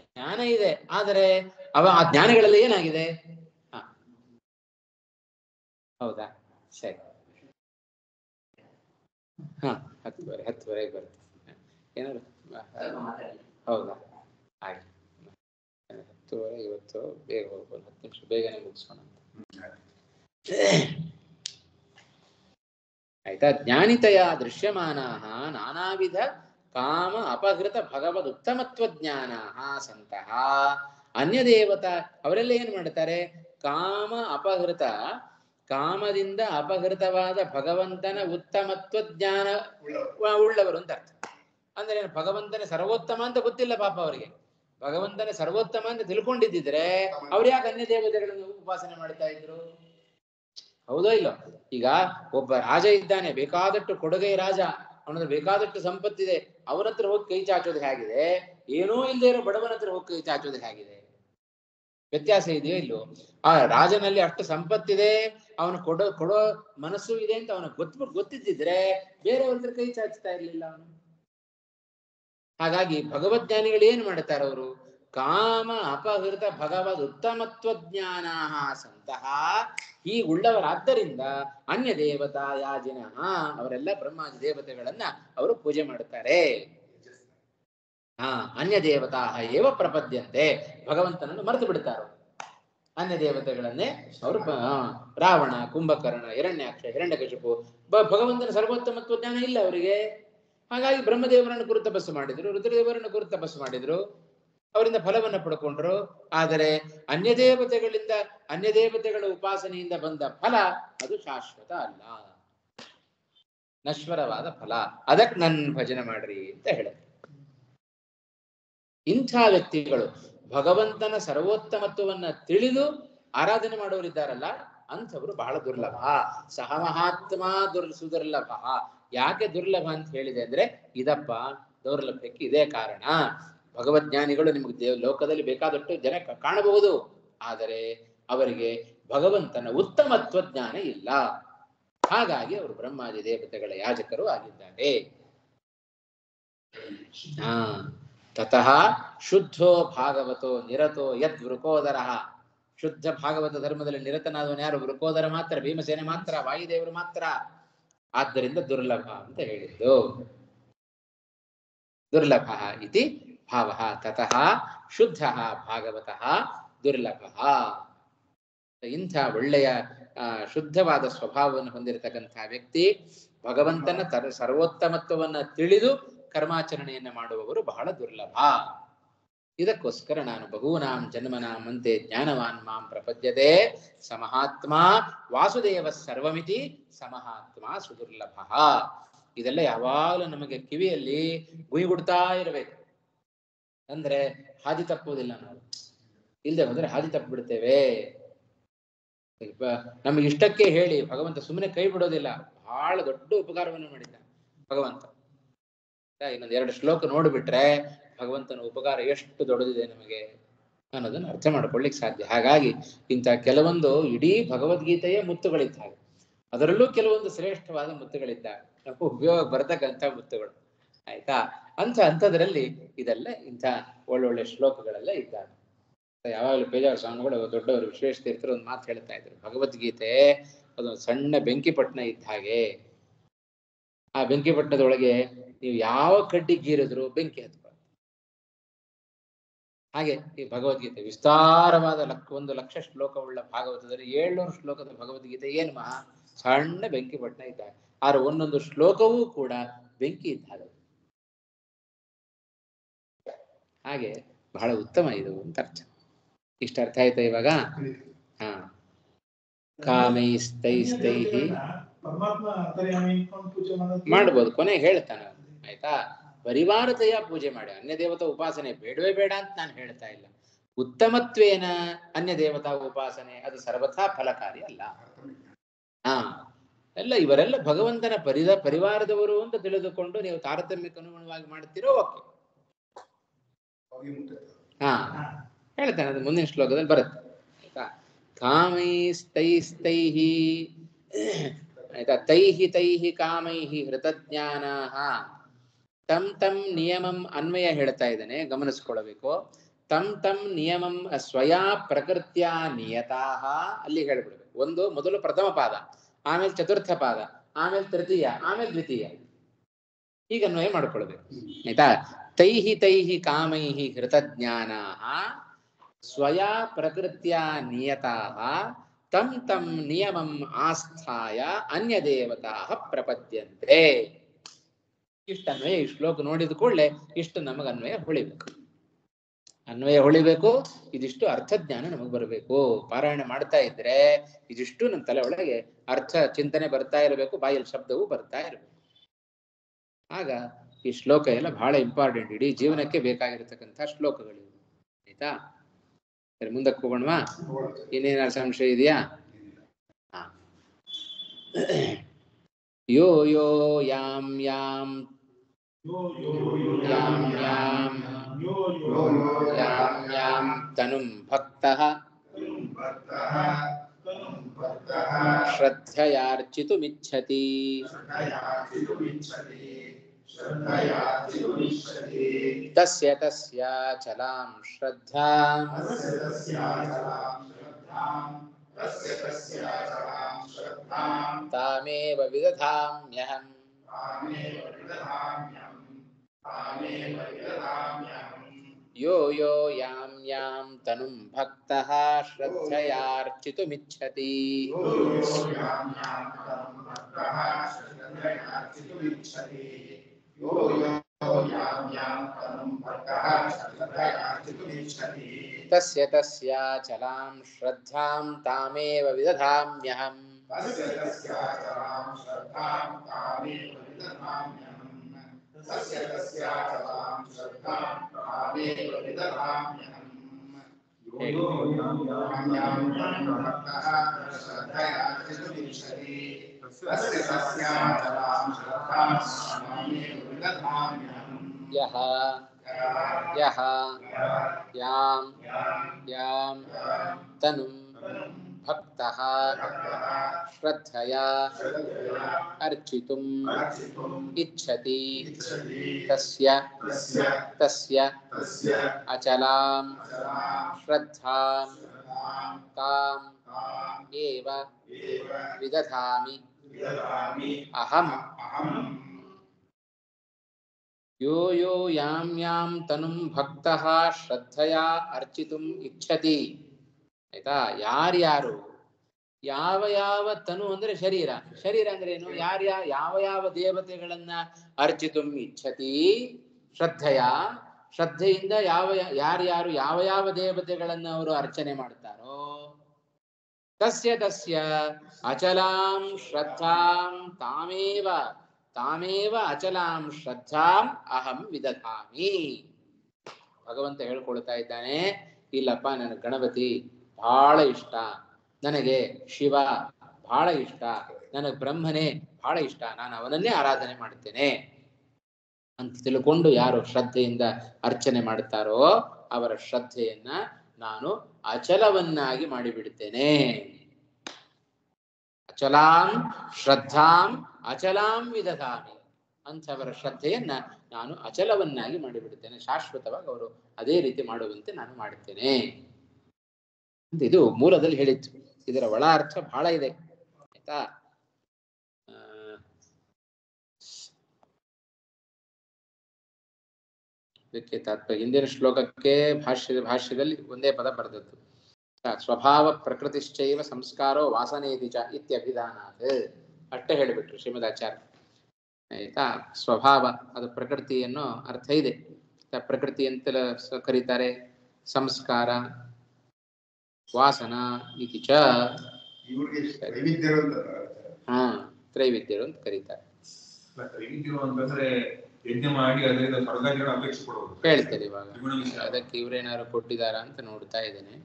ಜ್ಞಾನ ಇದೆ, ಆದರೆ ಆ ಜ್ಞಾನಗಳಲ್ಲಿ ಏನಾಗಿದೆ? ಹೌದಾ? ಸರಿ, 10:10 ಬರುತ್ತೆ. ಏನಾದ್ರು ಹೌದಾ? ಆಯ್ತು, 10:30 ಇವತ್ತು ಬೇಗ ಹೋಗ್ಬೋದು, 10 ನಿಮಿಷ ಬೇಗನೆ ಮುಗಿಸೋಣ. ಆಯ್ತಾ? ಜ್ಞಾನಿತಯ ದೃಶ್ಯಮಾನ ನಾನಾ ವಿಧ ಕಾಮ ಅಪಹೃತ ಭಗವದ್ ಉತ್ತಮತ್ವ ಜ್ಞಾನ ಸಂತಹ ಅನ್ಯ ದೇವತಾ, ಅವರೆಲ್ಲ ಏನ್ ಮಾಡ್ತಾರೆ? ಕಾಮ ಅಪಹೃತ, ಕಾಮದಿಂದ ಅಪಹೃತವಾದ ಭಗವಂತನ ಉತ್ತಮತ್ವ ಜ್ಞಾನ ಉಳ್ಳವರು ಅಂತ ಅರ್ಥ. ಅಂದ್ರೆ ಭಗವಂತನ ಸರ್ವೋತ್ತಮ ಅಂತ ಗೊತ್ತಿಲ್ಲ ಪಾಪ ಅವರಿಗೆ. ಭಗವಂತನ ಸರ್ವೋತ್ತಮ ಅಂತ ತಿಳ್ಕೊಂಡಿದ್ದಿದ್ರೆ ಅವ್ರು ಯಾಕೆ ಅನ್ಯ ದೇವತೆಗಳನ್ನು ಉಪಾಸನೆ ಮಾಡ್ತಾ ಇದ್ರು? ಹೌದೋ ಇಲ್ಲೋ? ಈಗ ಒಬ್ಬ ರಾಜ ಇದ್ದಾನೆ, ಬೇಕಾದಷ್ಟು ಕೊಡುಗೆ ರಾಜ, ಅವನತ್ರ ಬೇಕಾದಷ್ಟು ಸಂಪತ್ತಿದೆ, ಅವನ ಹತ್ರ ಹೋಗಿ ಕೈ ಚಾಚೋದು ಹೇಗಿದೆ? ಏನೂ ಇಲ್ಲದೆ ಇರೋ ಬಡವನ ಹತ್ರ ಹೋಗಿ ಕೈ ಚಾಚೋದು ಹೇಗಿದೆ? ವ್ಯತ್ಯಾಸ ಇದೆಯೋ ಇಲ್ಲೋ? ಆ ರಾಜನಲ್ಲಿ ಅಷ್ಟು ಸಂಪತ್ತಿದೆ, ಅವನು ಕೊಡೋ ಮನಸ್ಸು ಇದೆ ಅಂತ ಅವನು ಗೊತ್ತಿದ್ದಿದ್ರೆ ಬೇರೆಯವ್ರ ಹತ್ರ ಕೈ ಚಾಚ್ತಾ ಇರ್ಲಿಲ್ಲ ಅವನು. ಹಾಗಾಗಿ ಭಗವಜ್ಞಾನಿಗಳು ಏನ್ ಮಾಡ್ತಾರೆ? ಅವರು ಕಾಮ ಅಪಹೃತ ಭಗವದ್ ಉತ್ತಮತ್ವ ಜ್ಞಾನ ಸಂತಹ ಹೀಗುಳ್ಳವರಾದ್ದರಿಂದ ಅನ್ಯ ದೇವತಾ ಯಾಜಿನ, ಅವರೆಲ್ಲ ಬ್ರಹ್ಮಾದಿ ದೇವತೆಗಳನ್ನ ಅವರು ಪೂಜೆ ಮಾಡುತ್ತಾರೆ. ಅನ್ಯ ದೇವತಾ ಏವ ಪ್ರಪದ್ಯಂತೆ, ಭಗವಂತನನ್ನು ಮರೆತು ಬಿಡ್ತಾರೆ. ಅನ್ಯ ದೇವತೆಗಳನ್ನೇ ಅವರು ರಾವಣ, ಕುಂಭಕರ್ಣ, ಹಿರಣ್ಯಾಕ್ಷ, ಹಿರಣ್ಯಕಶಿಪು, ಭಗವಂತನ ಸರ್ವೋತ್ತಮತ್ವ ಜ್ಞಾನ ಇಲ್ಲ ಅವರಿಗೆ. ಹಾಗಾಗಿ ಬ್ರಹ್ಮದೇವರನ್ನು ಕುರಿತು ತಪಸ್ಸು ಮಾಡಿದ್ರು, ರುದ್ರದೇವರನ್ನು ಕುರಿತು ತಪಸ್ಸು ಮಾಡಿದ್ರು, ಅವರಿಂದ ಫಲವನ್ನು ಪಡ್ಕೊಂಡ್ರು. ಆದರೆ ಅನ್ಯ ದೇವತೆಗಳ ಉಪಾಸನೆಯಿಂದ ಬಂದ ಫಲ ಅದು ಶಾಶ್ವತ ಅಲ್ಲ, ನಶ್ವರವಾದ ಫಲ. ಅದಕ್ಕೆ ನನ್ನ ಭಜನೆ ಮಾಡ್ರಿ ಅಂತ ಹೇಳುತ್ತೆ. ಇಂಥ ವ್ಯಕ್ತಿಗಳು ಭಗವಂತನ ಸರ್ವೋತ್ತಮತ್ವವನ್ನ ತಿಳಿದು ಆರಾಧನೆ ಮಾಡೋರಿದ್ದಾರಲ್ಲ, ಅಂಥವರು ಬಹಳ ದುರ್ಲಭ. ಸಹ ಮಹಾತ್ಮ ಸುದುರ್ಲಭ. ಯಾಕೆ ದುರ್ಲಭ ಅಂತ ಹೇಳಿದೆ ಅಂದ್ರೆ ಇದಪ್ಪ, ದೌರ್ಲಭ್ಯಕ್ಕೆ ಇದೇ ಕಾರಣ. ಭಗವಜ್ಞಾನಿಗಳು ನಿಮಗೆ ಲೋಕದಲ್ಲಿ ಬೇಕಾದಷ್ಟು ಜನ ಕಾಣಬಹುದು, ಆದರೆ ಅವರಿಗೆ ಭಗವಂತನ ಉತ್ತಮತ್ವ ಜ್ಞಾನ ಇಲ್ಲ. ಹಾಗಾಗಿ ಅವರು ಬ್ರಹ್ಮಾದಿ ದೇವತೆಗಳ ಯಾಜಕರು ಆಗಿದ್ದಾರೆ. ತತಃ ಶುದ್ಧೋ ಭಾಗವತೋ ನಿರತೋ ಯದ್ ವೃಕೋದರ. ಶುದ್ಧ ಭಾಗವತ ಧರ್ಮದಲ್ಲಿ ನಿರತನಾದವನು ಯಾರು? ವೃಕೋದರ ಮಾತ್ರ, ಭೀಮಸೇನ ಮಾತ್ರ, ವಾಯುದೇವರು ಮಾತ್ರ. ಆದ್ದರಿಂದ ದುರ್ಲಭ ಅಂತ ಹೇಳಿದ್ದು. ದುರ್ಲಭ ಇತಿ ಭಾವ. ತತಃ ಶುದ್ಧ ಭಾಗವತಃ ದುರ್ಲಭ. ಇಂಥ ಒಳ್ಳೆಯ ಶುದ್ಧವಾದ ಸ್ವಭಾವವನ್ನು ಹೊಂದಿರತಕ್ಕಂಥ ವ್ಯಕ್ತಿ ಭಗವಂತನ ಸರ್ವೋತ್ತಮತ್ವವನ್ನ ತಿಳಿದು ಕರ್ಮಾಚರಣೆಯನ್ನ ಮಾಡುವವರು ಬಹಳ ದುರ್ಲಭ. ಇದಕ್ಕೋಸ್ಕರ ನಾನು ಬಹೂನಾಂ ಜನ್ಮನಾಂ ಅಂತೆ ಜ್ಞಾನವಾನ್ ಮಾಂ ಪ್ರಪದ್ಯತೆ ಸಮಹಾತ್ಮ ವಾಸುದೇವ ಸರ್ವಮಿತಿ ಸಮಹಾತ್ಮ ಸುದುರ್ಲಭ. ಇದೆಲ್ಲ ಯಾವಾಗಲೂ ನಮಗೆ ಕಿವಿಯಲ್ಲಿ ಗುಯ್ಗುಡ್ತಾ ಇರಬೇಕು. ಅಂದ್ರೆ ಹಾದಿ ತಪ್ಪುವುದಿಲ್ಲ. ನಾವು ಇಲ್ಲದೆ ಹೋದ್ರೆ ಹಾದಿ ತಪ್ಪಿಬಿಡ್ತೇವೆ. ನಮಗೆ ಇಷ್ಟಕ್ಕೆ ಹೇಳಿ ಭಗವಂತ ಸುಮ್ಮನೆ ಕೈ ಬಿಡೋದಿಲ್ಲ. ಬಹಳ ದೊಡ್ಡ ಉಪಕಾರವನ್ನು ಮಾಡಿದ್ದಾನೆ ಭಗವಂತ. ಇನ್ನೊಂದು 2 ಶ್ಲೋಕ ನೋಡಿಬಿಟ್ರೆ ಭಗವಂತನ ಉಪಕಾರ ಎಷ್ಟು ದೊಡ್ಡದಿದೆ ನಮಗೆ ಅನ್ನೋದನ್ನು ಅರ್ಥ ಮಾಡ್ಕೊಳ್ಳಿಕ್ಕೆ ಸಾಧ್ಯ. ಹಾಗಾಗಿ ಇಂಥ ಕೆಲವೊಂದು ಇಡೀ ಭಗವದ್ಗೀತೆಯ ಮುತ್ತುಗಳಿದ್ದಾವೆ, ಅದರಲ್ಲೂ ಕೆಲವೊಂದು ಶ್ರೇಷ್ಠವಾದ ಮುತ್ತುಗಳಿದ್ದಾವೆ, ನಾವು ಉಪಯೋಗ ಬರತಕ್ಕಂಥ ಮುತ್ತುಗಳು. ಆಯ್ತಾ? ಅಂಥದ್ರಲ್ಲಿ ಇದೆಲ್ಲ ಇಂಥ ಒಳ್ಳೊಳ್ಳೆ ಶ್ಲೋಕಗಳೆಲ್ಲ ಇದ್ದಾವೆ. ಯಾವಾಗಲೂ ಪೇಜಾವರ ಸ್ವಾಮಿಗಳು ದೊಡ್ಡವರು ವಿಶ್ವೇಶ ತೀರ್ಥರು ಒಂದು ಮಾತು ಹೇಳ್ತಾ ಇದ್ರು, ಭಗವದ್ಗೀತೆ ಅದೊಂದು ಸಣ್ಣ ಬೆಂಕಿಪಟ್ಟಣ ಇದ್ದ ಹಾಗೆ. ಆ ಬೆಂಕಿಪಟ್ಟಣದೊಳಗೆ ನೀವು ಯಾವ ಕಡ್ಡಿ ಗೀರಿದ್ರು ಬೆಂಕಿ ಹತ್ಬಾರ್ದು. ಹಾಗೆ ಈ ಭಗವದ್ಗೀತೆ ವಿಸ್ತಾರವಾದ 1,00,000 ಶ್ಲೋಕವುಳ್ಳ ಭಾಗವತದಲ್ಲಿ 700 ಶ್ಲೋಕದ ಭಗವದ್ಗೀತೆ ಏನು ಮಹಾ ಸಣ್ಣ ಬೆಂಕಿಪಟ್ಟಣ ಇದ್ದಾಗ, ಆದ್ರೆ ಒಂದೊಂದು ಶ್ಲೋಕವೂ ಕೂಡ ಬೆಂಕಿ ಇದ್ದಾಗ. ಹಾಗೆ ಬಹಳ ಉತ್ತಮ ಇದು ಅಂತ ಅರ್ಥ. ಇಷ್ಟ ಅರ್ಥ ಆಯ್ತಾ ಇವಾಗ? ಹಾ. ಕಾಮೈಸ್ತೈಸ್ತೈಹಿ ಮಾಡ್ಬೋದು, ಕೊನೆಗೆ ಹೇಳ್ತಾನೆ. ಆಯ್ತಾ? ಪರಿವಾರತೆಯ ಪೂಜೆ ಮಾಡಿ, ಅನ್ಯ ದೇವತಾ ಉಪಾಸನೆ ಬೇಡವೇ ಬೇಡ ಅಂತ ನಾನು ಹೇಳ್ತಾ ಇಲ್ಲ. ಉತ್ತಮತ್ವೇನ ಅನ್ಯ ದೇವತಾ ಉಪಾಸನೆ ಅದು ಸರ್ವಥಾ ಫಲಕಾರಿ ಅಲ್ಲ. ಹಾ, ಎಲ್ಲ ಇವರೆಲ್ಲ ಭಗವಂತನ ಪರಿವಾರದವರು ಅಂತ ತಿಳಿದುಕೊಂಡು ನೀವು ತಾರತಮ್ಯಕ್ಕೆ ಅನುಗುಣವಾಗಿ ಮಾಡ್ತಿರೋ ಓಕೆ. ಹಾ, ಹೇಳ್ತಾನೆ, ಅದು ಮುಂದಿನ ಶ್ಲೋಕದಲ್ಲಿ ಬರುತ್ತೆ. ಆಯ್ತಾ? ಕಾಮೈಸ್ತೈಸ್ತೈಹಿ, ಆಯ್ತಾ? ತೈಹಿ ಕಾಮೈಹಿ ಹೃತಜ್ಞಾನಾಃ ತಂ ತಂ ನಿಯಮಂ ಅನ್ವಯ ಹೇಳ್ತಾ ಇದ್ದಾನೆ, ಗಮನಿಸ್ಕೊಳ್ಬೇಕು. ತಂ ನಿಯಮಂ ಸ್ವಯಾ ಪ್ರಕೃತ್ಯ ನಿಯತಾಃ ಅಲ್ಲಿ ಹೇಳ್ಬಿಡ್ಬೇಕು. ಮೊದಲು ಪ್ರಥಮ ಪಾದ, ಆಮೇಲೆ ಚತುರ್ಥ ಪಾದ, ಆಮೇಲೆ ತೃತೀಯ, ಆಮೇಲೆ ದ್ವಿತೀಯ, ಈಗ ಅನ್ವಯ ಮಾಡ್ಕೊಳ್ಬೇಕು. ಆಯ್ತಾ? ತೈಹಿ ಕಾಮೈಹಿ ಹೃತಜ್ಞಾನಾಃ ಸ್ವಯಾ ಪ್ರಕೃತ್ಯ ನಿಯತಾಃ ತಂ ನಿಯಮಂ ಆಸ್ಥಾಯ ಅನ್ಯ ದೇವತಾಃ ಪ್ರಪದ್ಯಂತೆ. ಇಷ್ಟ ಅನ್ವಯ, ಈ ಶ್ಲೋಕ ನೋಡಿದ ಕೂಡಲೇ ಇಷ್ಟು ನಮಗೆ ಅನ್ವಯ ಹೊಳಿಬೇಕು. ಇದಿಷ್ಟು ಅರ್ಥಜ್ಞಾನ ನಮಗೆ ಬರಬೇಕು. ಪಾರಾಯಣ ಮಾಡ್ತಾ ಇದ್ರೆ ಇದಿಷ್ಟು ನಮ್ಮ ತಲೆ ಒಳಗೆ ಅರ್ಥ ಚಿಂತನೆ ಬರ್ತಾ ಇರಬೇಕು, ಬಾಯಲ್ಲಿ ಶಬ್ದವೂ ಬರ್ತಾ ಇರಬೇಕು. ಆಗ ಈ ಶ್ಲೋಕ ಎಲ್ಲ ಬಹಳ ಇಂಪಾರ್ಟೆಂಟ್, ಇಡೀ ಜೀವನಕ್ಕೆ ಬೇಕಾಗಿರತಕ್ಕಂಥ ಶ್ಲೋಕಗಳಿವೆ. ಆಯ್ತಾ? ಸರಿ, ಮುಂದಕ್ಕೆ ಹೋಗೋಣವಾ? ಇನ್ನೇನಾದ್ರು ಸಂಶಯ ಇದೆಯಾ? ಹಾ. ಯೋ ಯೋ ಯಾಂ ಯಾಂ ತನುಂ ಭಕ್ತಃ ಶ್ರದ್ಧಯಾರ್ಚಿತುಮಿಚ್ಛತಿ ತಸ್ಯ ಚಲಾಂ ಶ್ರದ್ಧಾಂ ತಾಮೇವ ವಿದಧಾಮ್ಯಹಂ. ಯೋ ಯೋ ಯಾಂ ಯಾಂ ತನುಂ ಭಕ್ತಃ ಶ್ರದ್ಧಯಾರ್ಚಿತುಮಿಚ್ಛತಿ ತಸ್ಯ ಚಲಾಂ ಶ್ರದ್ಧಾಂ ತಾಮೇವ ವಿದಧಾಮ್ಯಹಂ. ಯಹ ಯಹ ಯಾಂ ಯಾಂ ತನುಂ ಭಕ್ತಃ ಶ್ರದ್ಧಯಾ ಅರ್ಚಿತುಂ ಇಚ್ಛತಿ ತಸ್ಯ ಅಚಲಾಂ ಶ್ರದ್ಧಾಂ ತಾಂ ಏವ ವಿದಧಾಮಿ ಅಹಂ. ಯೋ ಯೋ ಯಾಂ ಯಾಂ ತನುಂ ಭಕ್ತಃ ಶ್ರದ್ಧಯಾ ಅರ್ಚಿತುಂ ಇಚ್ಛತಿ. ಆಯ್ತಾ? ಯಾರ್ಯಾರು ಯಾವ ತನು ಅಂದ್ರೆ ಶರೀರ ಅಂದ್ರೆ ಏನು? ಯಾವ ದೇವತೆಗಳನ್ನ ಅರ್ಚಿತುಂ ಇಚ್ಛತಿ ಶ್ರದ್ಧೆಯಿಂದ ಯಾರ್ಯಾರು ಯಾವ ದೇವತೆಗಳನ್ನ ಅವರು ಅರ್ಚನೆ ಮಾಡ್ತಾರೋ ತಸ್ಯ ಅಚಲಾಂ ಶ್ರದ್ಧಾಂ ತಾಮೇವ ಅಚಲಾಂ ಶ್ರದ್ಧಾಂ ಅಹಂ ವಿದಧಾಮಿ. ಭಗವಂತ ಹೇಳ್ಕೊಳ್ತಾ ಇದ್ದಾನೆ, ಇಲ್ಲಪ್ಪ ನನಗೆ ಗಣಪತಿ ಬಹಳ ಇಷ್ಟ, ನನಗೆ ಶಿವ ಬಹಳ ಇಷ್ಟ, ನನಗೆ ಬ್ರಹ್ಮನೇ ಬಹಳ ಇಷ್ಟ, ನಾನು ಅವನನ್ನೇ ಆರಾಧನೆ ಮಾಡ್ತೇನೆ ಅಂತ ತಿಳ್ಕೊಂಡು ಯಾರು ಶ್ರದ್ಧೆಯಿಂದ ಅರ್ಚನೆ ಮಾಡ್ತಾರೋ ಅವರ ಶ್ರದ್ಧೆಯನ್ನ ನಾನು ಅಚಲವನ್ನಾಗಿ ಮಾಡಿಬಿಡ್ತೇನೆ. ಅಚಲಾಂ ಶ್ರದ್ಧಾಂ ಅಚಲಾಂ ವಿದಧಾಮಿ. ಅಂಥವರ ಶ್ರದ್ಧೆಯನ್ನ ನಾನು ಅಚಲವನ್ನಾಗಿ ಮಾಡಿಬಿಡ್ತೇನೆ, ಶಾಶ್ವತವಾಗಿ ಅವರು ಅದೇ ರೀತಿ ಮಾಡುವಂತೆ ನಾನು ಮಾಡುತ್ತೇನೆ ಅಂತ ಇದು ಮೂಲದಲ್ಲಿ ಹೇಳಿತ್ತು. ಇದರ ಒಳ ಅರ್ಥ ಬಹಳ ಇದೆ ಆಯ್ತಾ. ಇದಕ್ಕೆ ತಾತ್ಪರ್ಯ ಹಿಂದಿನ ಶ್ಲೋಕಕ್ಕೆ ಭಾಷ್ಯದಲ್ಲಿ ಒಂದೇ ಪದ ಬರೆದದ್ದು. ಸ್ವಭಾವ ಪ್ರಕೃತಿಶ್ಚೈವ ಸಂಸ್ಕಾರೋ ವಾಸನೇತಿ ಚ ಇತ್ಯಭಿಧಾನಾತ್ ಅಷ್ಟೇ ಹೇಳಿಬಿಟ್ರು ಶ್ರೀಮದಾಚಾರ್ಯ ಆಯ್ತಾ. ಸ್ವಭಾವ ಅದು ಪ್ರಕೃತಿ ಅನ್ನೋ ಅರ್ಥ ಇದೆ. ಪ್ರಕೃತಿ ಅಂತ ಕರೀತಾರೆ, ಸಂಸ್ಕಾರ ವಾಸನ ಇತಿ ಚ ತ್ರೈವಿದ್ಯರು ಅಂತ ಕರೀತಾರೆ. ಹೇಳ್ತಾರೆ ಇವಾಗ ಅದಕ್ಕೆ ಇವ್ರೇನಾದ್ರು ಕೊಟ್ಟಿದಾರ ಅಂತ ನೋಡ್ತಾ ಇದ್ದೇನೆ.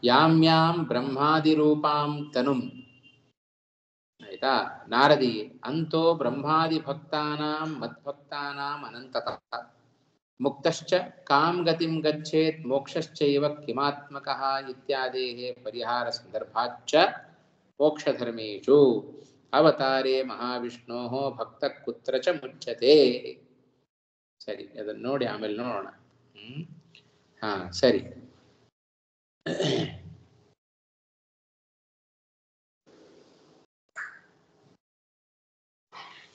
ಯಾಂ ಯಾಂ ಬ್ರಹ್ಮಾದಿ ರೂಪಾಂ ತನುಂ ಆಯ್ತಾ ನಾರದಿ ಅಂತೋ ಬ್ರಹ್ಮಾದಿ ಭಕ್ತಾನಾಂ ಮದ್ಭಕ್ತಾನಾಂ ಅನಂತತಃ ಮುಕ್ತಶ್ಚ ಕಾಂ ಗತಿಂ ಗಚ್ಚೇತ್ ಮೋಕ್ಷಶ್ಚೈವ ಕಿಮಾತ್ಮಕಃ ಇತ್ಯಾದೇಃ ಪರಿಹಾರ ಸಂದರ್ಭಾಚ್ಚ ಮೋಕ್ಷಧರ್ಮೇಷು ಅವತಾರೇ ಮಹಾವಿಷ್ಣೋಃ ಭಕ್ತ ಕುತ್ರ ಚ ಮುಚ್ಯತೆ. ಸರಿ, ಅದನ್ನ ನೋಡಿ ಆಮೇಲೆ ನೋಡೋಣ. ಸರಿ.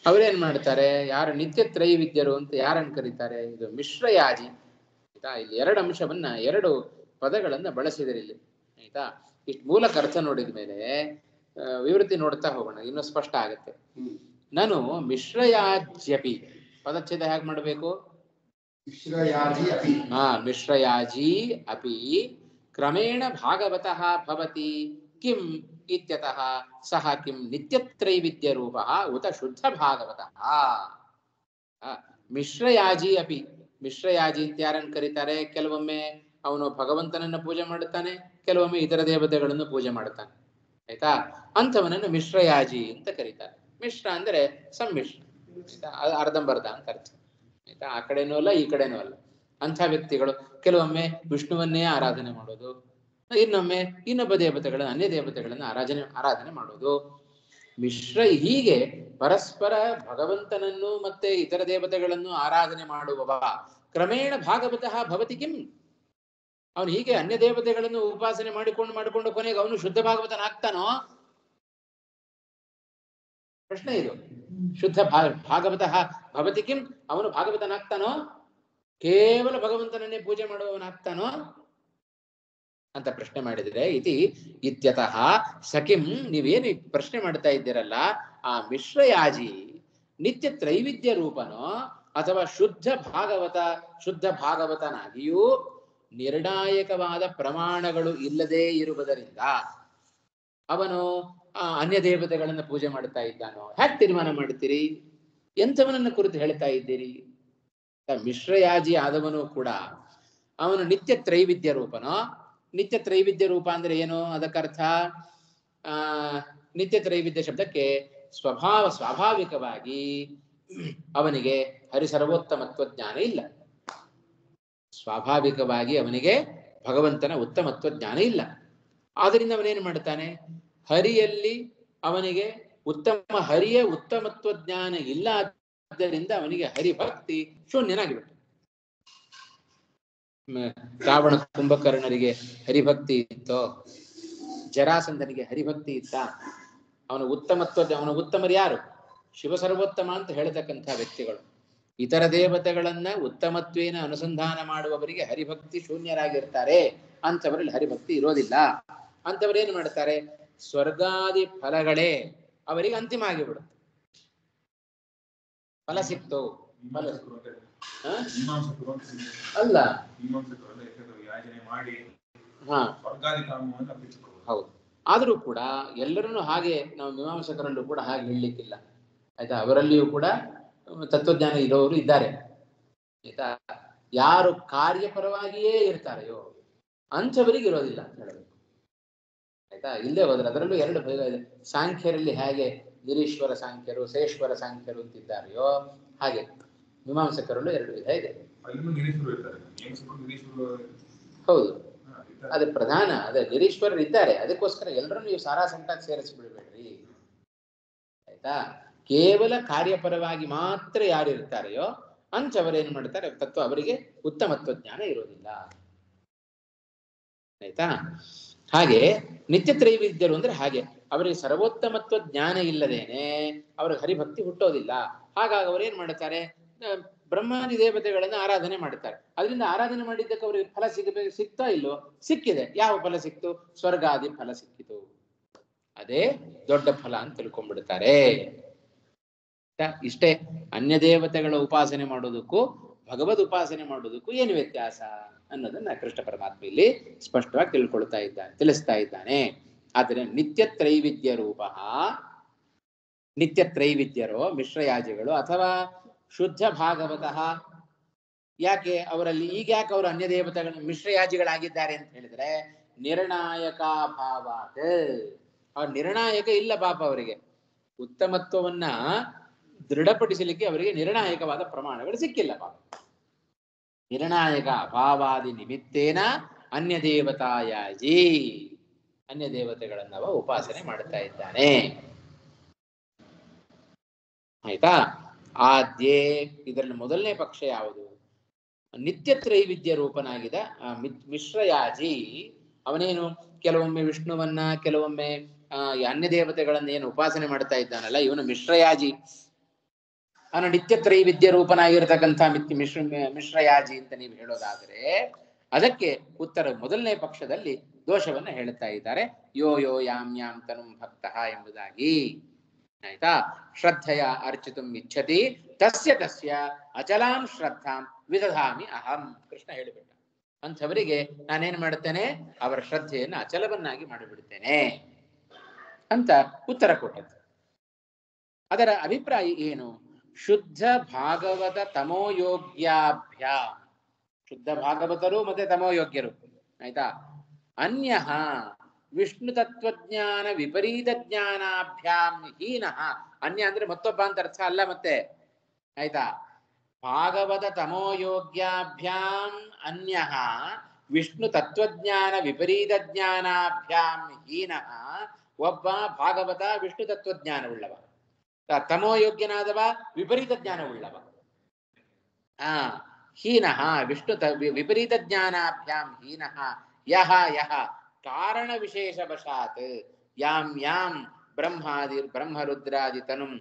ಅವರೇನ್ ಮಾಡ್ತಾರೆ, ಯಾರು ನಿತ್ಯ ತ್ರೈವಿದ್ಯರು ಅಂತ ಯಾರನ್ನು ಕರೀತಾರೆ, ಇದು ಮಿಶ್ರಯಾಜಿ ಆಯ್ತಾ. ಇಲ್ಲಿ ಎರಡು ಅಂಶವನ್ನ, ಎರಡು ಪದಗಳನ್ನ ಬಳಸಿದರೆ ಇಲ್ಲಿ ಆಯ್ತಾ. ಇಷ್ಟು ಮೂಲಕ ಅರ್ಥ ನೋಡಿದ ಮೇಲೆ ವಿವೃತ್ತಿ ನೋಡ್ತಾ ಹೋಗೋಣ, ಇನ್ನೂ ಸ್ಪಷ್ಟ ಆಗುತ್ತೆ. ನಾನು ಮಿಶ್ರಯಾಜ್ಯಪಿ ಪದಚ್ಛೇದ ಹೇಗೆ ಮಾಡಬೇಕು, ಮಿಶ್ರಯಾಜಿ ಅಪಿ ಕ್ರಮೇಣ ಭಾಗವತಃ ಭವತಿ ಕಿಂ ಇತ್ಯತಃ ಸಹ ಕಿಂ ನಿತ್ಯತ್ರೈವಿದ್ಯ ರೂಪಃ ಉತ ಶುದ್ಧ ಭಾಗವತಃ. ಮಿಶ್ರಯಾಜಿ ಅಪಿ, ಮಿಶ್ರಯಾಜಿ ಅಂತ ಯಾರನ್ನು ಕರೀತಾರೆ, ಕೆಲವೊಮ್ಮೆ ಅವನು ಭಗವಂತನನ್ನ ಪೂಜೆ ಮಾಡುತ್ತಾನೆ, ಕೆಲವೊಮ್ಮೆ ಇತರ ದೇವತೆಗಳನ್ನು ಪೂಜೆ ಮಾಡುತ್ತಾನೆ ಆಯ್ತಾ. ಅಂಥವನನ್ನು ಮಿಶ್ರಯಾಜಿ ಅಂತ ಕರೀತಾರೆ. ಮಿಶ್ರ ಅಂದ್ರೆ ಸಮ್ಮಿಶ್ರ, ಅರ್ಧಂಬರ್ಧ ಅಂತ ಅರ್ಥ ಆಯ್ತಾ. ಆ ಕಡೆನೂ ಅಲ್ಲ ಈ ಕಡೆನೂ ಅಲ್ಲ. ಅಂಥ ವ್ಯಕ್ತಿಗಳು ಕೆಲವೊಮ್ಮೆ ವಿಷ್ಣುವನ್ನೇ ಆರಾಧನೆ ಮಾಡೋದು, ಇನ್ನೊಮ್ಮೆ ಇನ್ನೊಬ್ಬ ದೇವತೆಗಳನ್ನು ಅನ್ಯ ದೇವತೆಗಳನ್ನು ಆರಾಧನೆ ಮಾಡೋದು. ಮಿಶ್ರ ಹೀಗೆ ಪರಸ್ಪರ ಭಗವಂತನನ್ನು ಮತ್ತೆ ಇತರ ದೇವತೆಗಳನ್ನು ಆರಾಧನೆ ಮಾಡುವವ ಕ್ರಮೇಣ ಭಾಗವತಃ ಭವತಿ ಕಿಂ. ಅವನು ಹೀಗೆ ಅನ್ಯ ದೇವತೆಗಳನ್ನು ಉಪಾಸನೆ ಮಾಡಿಕೊಂಡು ಕೊನೆಗೆ ಅವನು ಶುದ್ಧ ಭಾಗವತನಾಗ್ತಾನೋ, ಪ್ರಶ್ನೆ ಇದು. ಶುದ್ಧ ಭಾಗವತಃ ಭವತಿ ಕಿಂ, ಅವನು ಭಾಗವತನಾಗ್ತಾನೋ, ಕೇವಲ ಭಗವಂತನನ್ನೇ ಪೂಜೆ ಮಾಡುವವನಾಗ್ತಾನೋ ಅಂತ ಪ್ರಶ್ನೆ ಮಾಡಿದರೆ ಇತಿ ಇತ್ಯತಃ ಸಕಿಂ. ನೀವೇನು ಪ್ರಶ್ನೆ ಮಾಡ್ತಾ ಇದ್ದೀರಲ್ಲ, ಆ ಮಿಶ್ರಯಾಜಿ ನಿತ್ಯ ತ್ರೈವಿದ್ಯ ರೂಪನೋ ಅಥವಾ ಶುದ್ಧ ಭಾಗವತನಾಗಿಯೂ ನಿರ್ಣಾಯಕವಾದ ಪ್ರಮಾಣಗಳು ಇಲ್ಲದೇ ಇರುವುದರಿಂದ ಅವನು ಅನ್ಯ ದೇವತೆಗಳನ್ನು ಪೂಜೆ ಮಾಡ್ತಾ ಇದ್ದಾನೋ ಹೇಗೆ ತೀರ್ಮಾನ ಮಾಡ್ತೀರಿ? ಎಂಥವನನ್ನ ಕುರಿತು ಹೇಳ್ತಾ ಇದ್ದೀರಿ? ಮಿಶ್ರಯಾಜಿ ಆದವನು ಕೂಡ ಅವನು ನಿತ್ಯ ತ್ರೈವಿದ್ಯ ರೂಪನೋ. ನಿತ್ಯ ತ್ರೈವಿದ್ಯ ರೂಪ ಅಂದ್ರೆ ಏನು, ಅದಕ್ಕರ್ಥ ನಿತ್ಯ ತ್ರೈವಿದ್ಯ ಶಬ್ದಕ್ಕೆ ಸ್ವಾಭಾವಿಕವಾಗಿ ಅವನಿಗೆ ಹರಿಸರ್ವೋತ್ತಮತ್ವ ಜ್ಞಾನ ಇಲ್ಲ. ಸ್ವಾಭಾವಿಕವಾಗಿ ಅವನಿಗೆ ಭಗವಂತನ ಉತ್ತಮತ್ವ ಜ್ಞಾನ ಇಲ್ಲ. ಆದ್ದರಿಂದ ಅವನೇನು ಮಾಡ್ತಾನೆ, ಹರಿಯಲ್ಲಿ ಅವನಿಗೆ ಹರಿಯ ಉತ್ತಮತ್ವ ಜ್ಞಾನ ಇಲ್ಲ. ಆದ್ದರಿಂದ ಅವನಿಗೆ ಹರಿಭಕ್ತಿ ಶೂನ್ಯನಾಗಿಬಿಟ್ಟು. ರಾವಣ ಕುಂಭಕರ್ಣರಿಗೆ ಹರಿಭಕ್ತಿ ಇತ್ತೋ? ಜರಾಸಂಧನಿಗೆ ಹರಿಭಕ್ತಿ ಇತ್ತ? ಅವನ ಉತ್ತಮರು ಯಾರು? ಶಿವ ಸರ್ವೋತ್ತಮ ಅಂತ ಹೇಳ್ತಕ್ಕಂಥ ವ್ಯಕ್ತಿಗಳು. ಇತರ ದೇವತೆಗಳನ್ನ ಉತ್ತಮತ್ವೇನ ಅನುಸಂಧಾನ ಮಾಡುವವರಿಗೆ ಹರಿಭಕ್ತಿ ಶೂನ್ಯರಾಗಿರ್ತಾರೆ. ಅಂಥವರಲ್ಲಿ ಹರಿಭಕ್ತಿ ಇರೋದಿಲ್ಲ. ಅಂಥವರೇನು ಮಾಡ್ತಾರೆ, ಸ್ವರ್ಗಾದಿ ಫಲಗಳೇ ಅವರಿಗೆ ಅಂತಿಮ ಆಗಿಬಿಡುತ್ತೆ. ಫಲ ಸಿಕ್ತು ಅಲ್ಲ, ಹೌದು. ಆದರೂ ಕೂಡ ಎಲ್ಲರನ್ನು ಹಾಗೆ ನಾವು ಮೀಮಾಂಸಕರಲ್ಲೂ ಕೂಡ ಹಾಗೆ ಹೇಳಲಿಕ್ಕಿಲ್ಲ ಆಯ್ತಾ. ಅವರಲ್ಲಿಯೂ ಕೂಡ ತತ್ವಜ್ಞಾನ ಇರೋರು ಇದ್ದಾರೆ ಆಯ್ತಾ. ಯಾರು ಕಾರ್ಯಪರವಾಗಿಯೇ ಇರ್ತಾರೆಯೋ ಅಂಥವರಿಗೆ ಇರೋದಿಲ್ಲ ಅಂತ ಹೇಳಬೇಕು. ಆಯ್ತಾ? ಇಲ್ಲೇ ಹೋದ್ರೆ ಅದರಲ್ಲೂ ಎರಡು ಭೇದ ಇದೆ. ಸಾಂಖ್ಯರಲ್ಲಿ ಹೇಗೆ ನಿರೀಶ್ವರ ಸಾಂಖ್ಯರು ಸೇಶ್ವರ ಸಾಂಖ್ಯರು ಅಂತಿದ್ದಾರೆಯೋ ಹಾಗೆ ಮೀಮಾಂಸಕರಲ್ಲೂ ಎರಡು ವಿಧ ಇದೆ. ಹೌದು, ಅದೇ ಪ್ರಧಾನ, ಅದೇ ನಿರೀಶ್ವರರು ಇದ್ದಾರೆ. ಅದಕ್ಕೋಸ್ಕರ ಎಲ್ಲರನ್ನು ನೀವು ಸಾರಾಸಂಟಾಗಿ ಸೇರಿಸಿಬಿಡ್ಬೇಡ್ರಿ, ಆಯ್ತಾ? ಕೇವಲ ಕಾರ್ಯಪರವಾಗಿ ಮಾತ್ರ ಯಾರು ಇರ್ತಾರೆಯೋ ಅಂಥವರೇನು ಮಾಡ್ತಾರೆ, ತತ್ವ ಅವರಿಗೆ ಉತ್ತಮತ್ವ ಜ್ಞಾನ ಇರೋದಿಲ್ಲ, ಆಯ್ತಾ? ಹಾಗೆ ನಿತ್ಯ ತ್ರೈವಿದ್ಯರು ಅಂದ್ರೆ ಹಾಗೆ, ಅವರಿಗೆ ಸರ್ವೋತ್ತಮತ್ವ ಜ್ಞಾನ ಇಲ್ಲದೇನೆ ಅವ್ರಿಗೆ ಹರಿಭಕ್ತಿ ಹುಟ್ಟೋದಿಲ್ಲ. ಹಾಗಾಗಿ ಅವ್ರು ಏನ್ ಮಾಡ್ತಾರೆ, ಬ್ರಹ್ಮಾದಿ ದೇವತೆಗಳನ್ನ ಆರಾಧನೆ ಮಾಡ್ತಾರೆ. ಅದರಿಂದ ಆರಾಧನೆ ಮಾಡಿದ್ದಕ್ಕೆ ಅವ್ರಿಗೆ ಫಲ ಸಿಗ್ತಾ ಇಲ್ಲೋ? ಸಿಕ್ಕಿದೆ. ಯಾವ ಫಲ ಸಿಕ್ತು? ಸ್ವರ್ಗಾದಿ ಫಲ ಸಿಕ್ಕಿತು. ಅದೇ ದೊಡ್ಡ ಫಲ ಅಂತ ತಿಳ್ಕೊಂಡ್ಬಿಡ್ತಾರೆ. ಇಷ್ಟೇ. ಅನ್ಯ ದೇವತೆಗಳ ಉಪಾಸನೆ ಮಾಡೋದಕ್ಕೂ ಭಗವದ್ ಉಪಾಸನೆ ಮಾಡೋದಕ್ಕೂ ಏನು ವ್ಯತ್ಯಾಸ ಅನ್ನೋದನ್ನ ಕೃಷ್ಣ ಪರಮಾತ್ಮ ಇಲ್ಲಿ ಸ್ಪಷ್ಟವಾಗಿ ತಿಳಿಸ್ತಾ ಇದ್ದಾನೆ. ಆದರೆ ನಿತ್ಯ ತ್ರೈವಿಧ್ಯ ರೂಪ, ನಿತ್ಯ ತ್ರೈವಿದ್ಯರೋ ಮಿಶ್ರಯಾಜಿಗಳು ಅಥವಾ ಶುದ್ಧ ಭಾಗವತಃ, ಯಾಕೆ ಅವರಲ್ಲಿ ಈಗ ಯಾಕೆ ಅವರು ಅನ್ಯ ದೇವತೆಗಳ ಮಿಶ್ರಯಾಜಿಗಳಾಗಿದ್ದಾರೆ ಅಂತ ಹೇಳಿದ್ರೆ, ನಿರ್ಣಾಯಕಾಭಾವಾತ್, ಅವ್ರ ನಿರ್ಣಾಯಕ ಇಲ್ಲ ಪಾಪ. ಅವರಿಗೆ ಉತ್ತಮತ್ವವನ್ನ ದೃಢಪಡಿಸಲಿಕ್ಕೆ ಅವರಿಗೆ ನಿರ್ಣಾಯಕವಾದ ಪ್ರಮಾಣಗಳು ಸಿಕ್ಕಿಲ್ಲ ಪಾಪ. ನಿರ್ಣಾಯಕ ಅಭಾವಾದಿ ನಿಮಿತ್ತೇನ ಅನ್ಯ ದೇವತಾಯಾಜಿ, ಅನ್ಯ ದೇವತೆಗಳನ್ನ ಅವ ಉಪಾಸನೆ ಮಾಡ್ತಾ ಇದ್ದಾನೆ, ಆಯ್ತಾ? ಆದ್ಯೆ ಇದರಲ್ಲಿ ಮೊದಲನೇ ಪಕ್ಷ ಯಾವುದು? ನಿತ್ಯ ತ್ರೈವಿಧ್ಯ ರೂಪನಾಗಿದ ಮಿಶ್ರಯಾಜಿ ಅವನೇನು ಕೆಲವೊಮ್ಮೆ ವಿಷ್ಣುವನ್ನ ಕೆಲವೊಮ್ಮೆ ಅನ್ಯ ದೇವತೆಗಳನ್ನ ಏನು ಉಪಾಸನೆ ಮಾಡ್ತಾ ಇದ್ದಾನಲ್ಲ, ಇವನು ಮಿಶ್ರಯಾಜಿ. ಅವನು ನಿತ್ಯ ತ್ರೈವಿಧ್ಯ ರೂಪನಾಗಿರ್ತಕ್ಕಂಥ ಮಿಶ್ರಯಾಜಿ ಅಂತ ನೀವು ಹೇಳೋದಾದ್ರೆ ಅದಕ್ಕೆ ಉತ್ತರ ಮೊದಲನೇ ಪಕ್ಷದಲ್ಲಿ ದೋಷವನ್ನ ಹೇಳ್ತಾ ಇದ್ದಾರೆ. ಯೋ ಯೋ ಯಾಂ ಯಾಂ ತನುಂ ಭಕ್ತಃ ಎಂಬುದಾಗಿ, ಆಯ್ತಾ? ಶ್ರದ್ಧೆಯ ಅರ್ಚಿತುಂ ಇಚ್ಛತಿ ತಸ್ಯ ತಸ್ಯ ಅಚಲಾಂ ಶ್ರದ್ಧಾಂ ವಿದಧಾಮಿ ಅಹಂ. ಕೃಷ್ಣ ಹೇಳಿಬಿಟ್ಟ, ಅಂಥವರಿಗೆ ನಾನೇನ್ ಮಾಡ್ತೇನೆ, ಅವರ ಶ್ರದ್ಧೆಯನ್ನು ಅಚಲವನ್ನಾಗಿ ಮಾಡಿಬಿಡ್ತೇನೆ ಅಂತ ಉತ್ತರ ಕೊಟ್ಟದ್ದು. ಅದರ ಅಭಿಪ್ರಾಯ ಏನು? ಶುದ್ಧ ಭಾಗವತ ತಮೋಯೋಗ್ಯಾಭ್ಯ, ಶುದ್ಧ ಭಾಗವತರು ಮತ್ತೆ ತಮೋಯೋಗ್ಯರು, ಆಯ್ತಾ? ಅನ್ಯ ವಿಷ್ಣು ತತ್ವಜ್ಞಾನ ವಿಪರೀತ ಜ್ಞಾನಾಭ್ಯಾಂ ಹೀನಃ. ಅನ್ಯ ಅಂದ್ರೆ ಮತ್ತೊಬ್ಬ ಅಂತ ಅರ್ಥ ಅಲ್ಲ ಮತ್ತೆ, ಆಯ್ತಾ? ಭಾಗವತ ತಮೋಯೋಗ್ಯಾಭ್ಯಾಂ ಅನ್ಯ ವಿಷ್ಣು ತತ್ವಜ್ಞಾನ ವಿಪರೀತ ಜ್ಞಾನಾಭ್ಯಾಂ ಹೀನಃ. ಒಬ್ಬ ಭಾಗವತ ವಿಷ್ಣು ತತ್ವಜ್ಞಾನವುಳ್ಳವ, ತಮೋಯೋಗ್ಯನಾದವ ವಿಪರೀತ ಜ್ಞಾನವುಳ್ಳವ. ಹೀನಃ ವಿಷ್ಣು ವಿಪರೀತ ಜ್ಞಾನಾಭ್ಯಾಂ ಹೀನಃ ಯಹ ಯಹ ಕಾರಣ ವಿಶೇಷ ವಶಾತ್ ಯಾಂ ಯಾಂ ಬ್ರಹ್ಮರುದ್ರಾದಿ ತನುಂ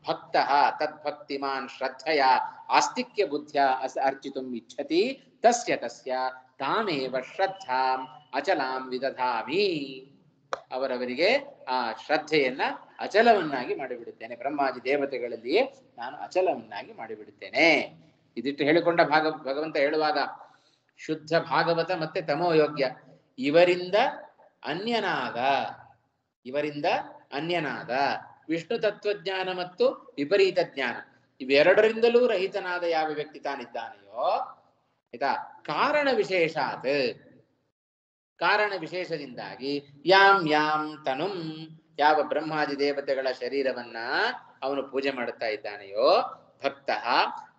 ಭಕ್ತಃ ತದ್ಭಕ್ತಿಮಾನ್ ಶ್ರದ್ಧೆಯ ಆಸ್ತಿಕ್ಯ ಬುದ್ಧ್ಯ ಅರ್ಚಿತುಂ ಇಚ್ಛತಿ ತಸ್ಯ ತಸ್ಯ ತಾಮೇವ ಶ್ರದ್ಧಾಂ ಅಚಲಾಂ ವಿದಧಾಮಿ. ಅವರವರಿಗೆ ಆ ಶ್ರದ್ಧೆಯನ್ನ ಅಚಲವನ್ನಾಗಿ ಮಾಡಿಬಿಡುತ್ತೇನೆ, ಬ್ರಹ್ಮಾದಿ ದೇವತೆಗಳಲ್ಲಿಯೇ ನಾನು ಅಚಲವನ್ನಾಗಿ ಮಾಡಿಬಿಡುತ್ತೇನೆ. ಇದಿಷ್ಟು ಹೇಳಿಕೊಂಡ ಭಗವಂತ ಹೇಳುವಾಗ ಶುದ್ಧ ಭಾಗವತ ಮತ್ತೆ ತಮೋಯೋಗ್ಯ ಇವರಿಂದ ಅನ್ಯನಾದ ವಿಷ್ಣು ತತ್ವಜ್ಞಾನ ಮತ್ತು ವಿಪರೀತ ಜ್ಞಾನ ಇವೆರಡರಿಂದಲೂ ರಹಿತನಾದ ಯಾವ ವ್ಯಕ್ತಿ ತಾನಿದ್ದಾನೆಯೋ, ಆಯ್ತಾ? ಕಾರಣ ವಿಶೇಷಾತ್, ಕಾರಣ ವಿಶೇಷದಿಂದಾಗಿ ಯಾಂ ಯಾಂ ತನುಂ, ಯಾವ ಬ್ರಹ್ಮಾದಿ ದೇವತೆಗಳ ಶರೀರವನ್ನ ಅವನು ಪೂಜೆ ಮಾಡುತ್ತಾ ಇದ್ದಾನೆಯೋ, ಭಕ್ತಃ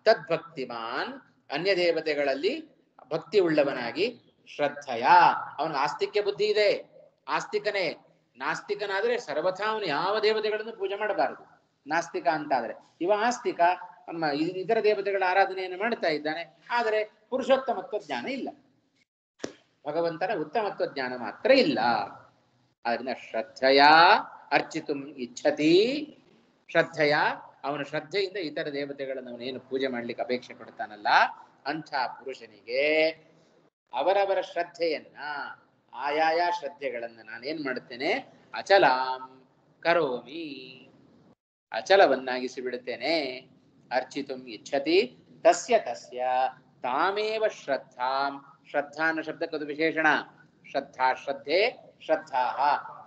ತದ್ಭಕ್ತಿಮಾನ್, ಅನ್ಯ ದೇವತೆಗಳಲ್ಲಿ ಭಕ್ತಿ ಉಳ್ಳವನಾಗಿ, ಶ್ರದ್ಧೆಯ, ಅವನ ಆಸ್ತಿಕ್ಯ ಬುದ್ಧಿ ಇದೆ, ಆಸ್ತಿಕನೇ. ನಾಸ್ತಿಕನಾದ್ರೆ ಸರ್ವಥಾ ಅವನು ಯಾವ ದೇವತೆಗಳನ್ನು ಪೂಜೆ ಮಾಡಬಾರದು, ನಾಸ್ತಿಕ ಅಂತಾದ್ರೆ. ಇವ ಆಸ್ತಿಕ, ಇತರ ದೇವತೆಗಳ ಆರಾಧನೆಯನ್ನು ಮಾಡ್ತಾ ಇದ್ದಾನೆ, ಆದರೆ ಪುರುಷೋತ್ತಮತ್ವ ಜ್ಞಾನ ಇಲ್ಲ, ಭಗವಂತನ ಉತ್ತಮತ್ವ ಜ್ಞಾನ ಮಾತ್ರ ಇಲ್ಲ. ಆದ್ರಿಂದ ಶ್ರದ್ಧೆಯ ಅರ್ಚಿತುಂ ಇಚ್ಛತಿ, ಶ್ರದ್ಧೆಯ ಅವನ ಶ್ರದ್ಧೆಯಿಂದ ಇತರ ದೇವತೆಗಳನ್ನು ಅವನೇನು ಪೂಜೆ ಮಾಡ್ಲಿಕ್ಕೆ ಅಪೇಕ್ಷೆ ಪಡ್ತಾನಲ್ಲ, ಅಂಥ ಪುರುಷನಿಗೆ ಅವರವರ ಶ್ರದ್ಧೆಯನ್ನ, ಆಯಾಯ ಶ್ರದ್ಧೆಗಳನ್ನ ನಾನೇನ್ ಮಾಡುತ್ತೇನೆ, ಅಚಲಾಂ ಕರೋಮಿ, ಅಚಲವನ್ನಾಗಿಸಿ ಬಿಡುತ್ತೇನೆ. ಅರ್ಚಿತುಂ ಇಚ್ಛತಿ ತಸ್ಯ ತಸ್ಯ ತಾಮೇವ ಶ್ರದ್ಧಾಂ, ಶ್ರದ್ಧಾನ ಶಬ್ದಕ್ಕದು ವಿಶೇಷಣ, ಶ್ರದ್ಧಾ ಶ್ರದ್ಧೆ, ಶ್ರದ್ಧಾ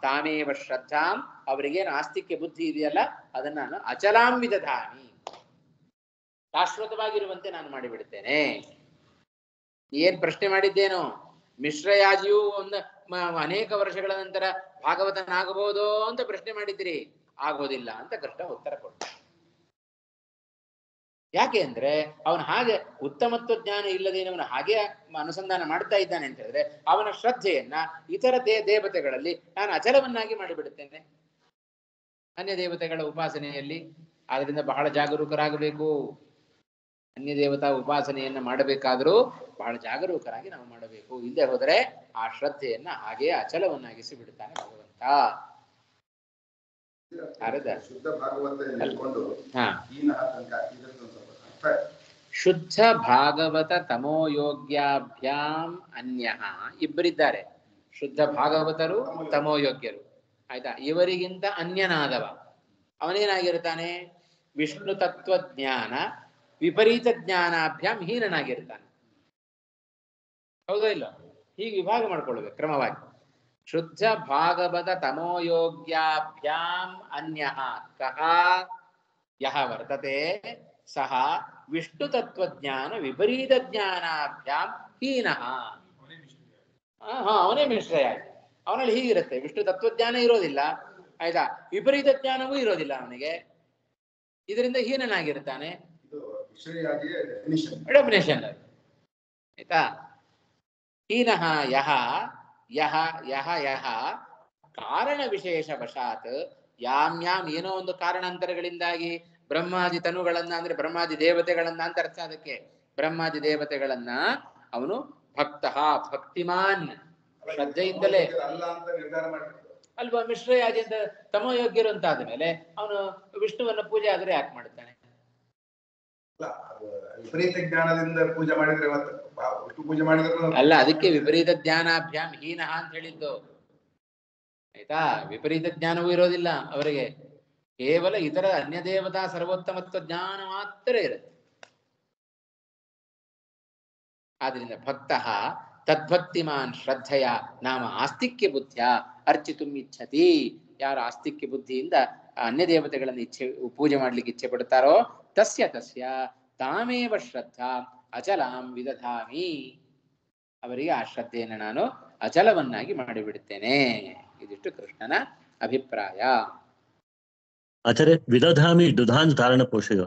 ತಾಮೇವ ಶ್ರದ್ಧಾಂ, ಅವರಿಗೇನು ಆಸ್ತಿಕ್ಯ ಬುದ್ಧಿ ಇದೆಯಲ್ಲ ಅದನ್ನ ನಾನು ಅಚಲಾಂ ವಿದಧಾಮಿ, ಶಾಶ್ವತವಾಗಿರುವಂತೆ ನಾನು ಮಾಡಿಬಿಡುತ್ತೇನೆ. ಏನ್ ಪ್ರಶ್ನೆ ಮಾಡಿದ್ದೇನೋ, ಮಿಶ್ರಯಾಜಿಯು ಅನೇಕ ವರ್ಷಗಳ ನಂತರ ಭಾಗವತನಾಗಬಹುದೋ ಅಂತ ಪ್ರಶ್ನೆ ಮಾಡಿದ್ದೀರಿ. ಆಗೋದಿಲ್ಲ ಅಂತ ಕೃಷ್ಣ ಉತ್ತರ ಕೊಟ್ಟ. ಯಾಕೆ ಅಂದ್ರೆ ಅವನು ಹಾಗೆ ಉತ್ತಮತ್ವ ಜ್ಞಾನ ಇಲ್ಲದೇನವನು ಹಾಗೆ ಅನುಸಂಧಾನ ಮಾಡ್ತಾ ಇದ್ದಾನೆ ಅಂತ ಹೇಳಿದ್ರೆ ಅವನ ಶ್ರದ್ಧೆಯನ್ನ ಇತರ ದೇವತೆಗಳಲ್ಲಿ ನಾನು ಅಚಲವನ್ನಾಗಿ ಮಾಡಿಬಿಡುತ್ತೇನೆ. ಅನ್ಯ ದೇವತೆಗಳ ಉಪಾಸನೆಯಲ್ಲಿ ಆದ್ರಿಂದ ಬಹಳ ಜಾಗರೂಕರಾಗಬೇಕು. ಅನ್ಯ ದೇವತಾ ಉಪಾಸನೆಯನ್ನ ಮಾಡಬೇಕಾದರೂ ಬಹಳ ಜಾಗರೂಕರಾಗಿ ನಾವು ಮಾಡಬೇಕು. ಇಲ್ಲದೆ ಹೋದರೆ ಆ ಶ್ರದ್ಧೆಯನ್ನ ಹಾಗೆ ಅಚಲವನ್ನಾಗಿಸಿ ಬಿಡುತ್ತಾನೆ ಭಗವಂತ. ಶುದ್ಧ ಭಾಗವತ ಹೇಳ್ಕೊಂಡು ಶುದ್ಧ ಭಾಗವತ ತಮೋಯೋಗ್ಯಾಭ್ಯಾಂ ಅನ್ಯಃ ಇಬ್ಬರಿದ್ದಾರೆ. ಶುದ್ಧ ಭಾಗವತರು ತಮೋಯೋಗ್ಯರು. ಆಯ್ತಾ? ಇವರಿಗಿಂತ ಅನ್ಯನಾದವ ಅವನೇನಾಗಿರ್ತಾನೆ? ವಿಷ್ಣು ತತ್ವಜ್ಞಾನ ವಿಪರೀತ ಜ್ಞಾನಾಭ್ಯಾಂ ಹೀನನಾಗಿರ್ತಾನೆ. ಹೌದಾ ಇಲ್ಲ? ಹೀಗೆ ವಿಭಾಗ ಮಾಡ್ಕೊಳ್ಬೇಕು ಕ್ರಮವಾಗಿ. ಶುದ್ಧ ಭಾಗವತ ತಮೋಯೋಗ್ಯಾಭ್ಯಾಂ ಅನ್ಯಃ ಕಃ ಯಃ ವರ್ತತೆ ಸಹ ವಿಷ್ಣು ತತ್ವಜ್ಞಾನ ವಿಪರೀತ ಜ್ಞಾನಾಭ್ಯಾಂ ಹೀನಃ. ಅವನೇ ಮಿಶ್ರಯ. ಅವನಲ್ಲಿ ಹೀಗಿರುತ್ತೆ, ವಿಷ್ಣು ತತ್ವಜ್ಞಾನ ಇರೋದಿಲ್ಲ, ಆಯ್ತಾ, ವಿಪರೀತ ಜ್ಞಾನವೂ ಇರೋದಿಲ್ಲ ಅವನಿಗೆ, ಇದರಿಂದ ಹೀನನಾಗಿರ್ತಾನೆ. ಡೆಫಿನೇಷನ್ ಆಯ್ತಾ? ಹೀನಃ ಯಹ ಯಹ ಯಹ ಯಹ ಕಾರಣ ವಿಶೇಷ ವಶಾತ್ ಯಾಮ್ಯಾಮ್ ಏನೋ ಒಂದು ಕಾರಣಾಂತರಗಳಿಂದಾಗಿ ಬ್ರಹ್ಮಾದಿ ತನುಗಳನ್ನ ಅಂದ್ರೆ ಬ್ರಹ್ಮಾದಿ ದೇವತೆಗಳನ್ನ ಅಂತ ಅರ್ಥ. ಅದಕ್ಕೆ ಬ್ರಹ್ಮಾದಿ ದೇವತೆಗಳನ್ನ ಅವನು ಭಕ್ತಃ ಭಕ್ತಿಮಾನ್ ಶ್ರದ್ಧೆಯಿಂದಲೇ ಅಲ್ವಾ ಮಿಶ್ರಯಾದಿ ಅಂತ ತಮೋಯೋಗ್ಯರು ಅಂತ ಆದ್ಮೇಲೆ ಅವನು ವಿಷ್ಣುವನ್ನ ಪೂಜೆ ಆದ್ರೆ ಯಾಕೆ ಮಾಡ್ತಾನೆ? ವಿಪರೀತ ಜ್ಞಾನದಿಂದ ಪೂಜೆ ಮಾಡಿದ್ರೆ ಪೂಜೆ ಮಾಡಿದ್ರು ಅಲ್ಲ, ಅದಕ್ಕೆ ವಿಪರೀತ ಜ್ಞಾನಾಭ್ಯಾಮ್ ಹೀನಃ ಅಂತ ಹೇಳಿದ್ದು. ಆಯ್ತಾ? ವಿಪರೀತ ಜ್ಞಾನವೂ ಇರೋದಿಲ್ಲ ಅವರಿಗೆ, ಕೇವಲ ಇತರ ಅನ್ಯ ದೇವತಾ ಸರ್ವೋತ್ತಮತ್ವ ಜ್ಞಾನ ಮಾತ್ರ ಇರುತ್ತೆ. ಆದ್ರಿಂದ ಭಕ್ತಃ ತದ್ಭಕ್ತಿಮಾನ್ ಶ್ರದ್ಧೆಯ ನಾಮ ಆಸ್ತಿಕ್ಯ ಬುದ್ಧಿಯ ಅರ್ಚಿತುಂ ಇಚ್ಛತಿ. ಯಾರು ಆಸ್ತಿಕ್ಯ ಬುದ್ಧಿಯಿಂದ ಅನ್ಯ ದೇವತೆಗಳನ್ನು ಪೂಜೆ ಮಾಡ್ಲಿಕ್ಕೆ ಇಚ್ಛೆ ಪಡ್ತಾರೋ ತಸ್ಯ ತಸ್ಯ ತಾಮೇವ ಶ್ರದ್ಧಾ ಅಚಲಾಂ ವಿದಧಾಮಿ. ಅವರಿಗೆ ಆ ಶ್ರದ್ಧೆಯನ್ನು ನಾನು ಅಚಲವನ್ನಾಗಿ ಮಾಡಿಬಿಡುತ್ತೇನೆ. ಇದಿಷ್ಟು ಕೃಷ್ಣನ ಅಭಿಪ್ರಾಯ. ಆಚಾರ್ಯ ವಿದಧಾಮಿ ದುಧಾನ್ ಧಾರಣ ಪೋಷಯ.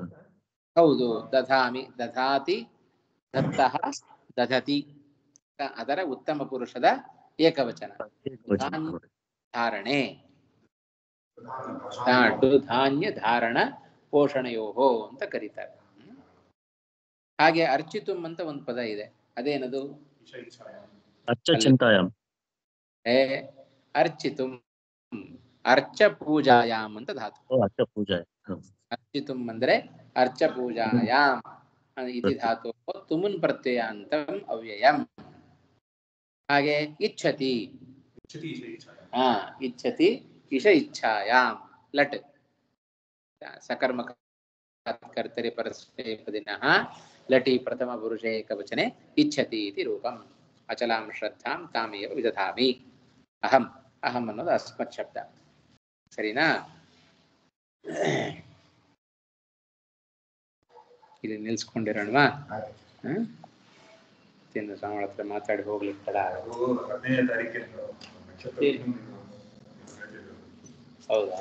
ಹೌದು, ದಧಾಮಿ ದಧಾತಿ ದತ್ತಃ ದಧತಿ ಅದರ ಉತ್ತಮ ಪುರುಷದ ಏಕವಚನ. ಧಾರಣೆ ಧಾನ್ಯ ಧಾರಣ ಪೋಷಣೆಯೋಹೋ ಅಂತ ಕರೀತಾರೆ. ಹಾಗೆ ಅರ್ಚಿತುಂ ಅಂತ ಒಂದು ಪದ ಇದೆ, ಅದೇನದು? ಚಿಂತಾಯಾಮ್. ಅರ್ಚಿತುಂ ಅರ್ಚ ಪೂಜಾಯಾಮ್ ಅಂತ ಧಾತು. ಅರ್ಚಿತುಂ ಅಂದ್ರೆ ಅರ್ಚ ಪೂಜಾಯಾಮ್ ಇತಿ ಧಾತು ತುಮುನ್ ಪ್ರತ್ಯಯಾಂತಂ ಅವ್ಯಯಂ. ಹಾಗೆ ಇಚ್ಛತಿ ಇಚ್ಛತಿ ಇಷ ಇಚ್ಛಾಯಾಮ್ ಲಟ್ ಸಕರ್ಮ ಕರ್ತರಿ ಪರಸ್ಪದಿನಃ ಲಟಿ ಪ್ರಥಮ ಪುರುಷೇ ಏಕವಚನೆ ಇಚ್ಛತಿ ಇತಿ ರೂಪಂ. ಅಚಲಾಂ ಶ್ರದ್ಧಾಂ ತಾಮೇವ ವಿದಧಾಮಿ. ಅಹಂ ಅಹಂ ಅನ್ನೋದು ಅಸ್ಮತ್ ಶಬ್ದ. ಸರಿನಾ? ಇಲ್ಲಿ ನಿಲ್ಸ್ಕೊಂಡಿರೋಣವಾ? ತಿನ್ನು ಸ್ವಾಮಿ ಹತ್ರ ಮಾತಾಡಿ ಹೋಗ್ಲಿಕ್ಕೆ ತಡ ಆಗುತ್ತೆ. ಹೌದಾ?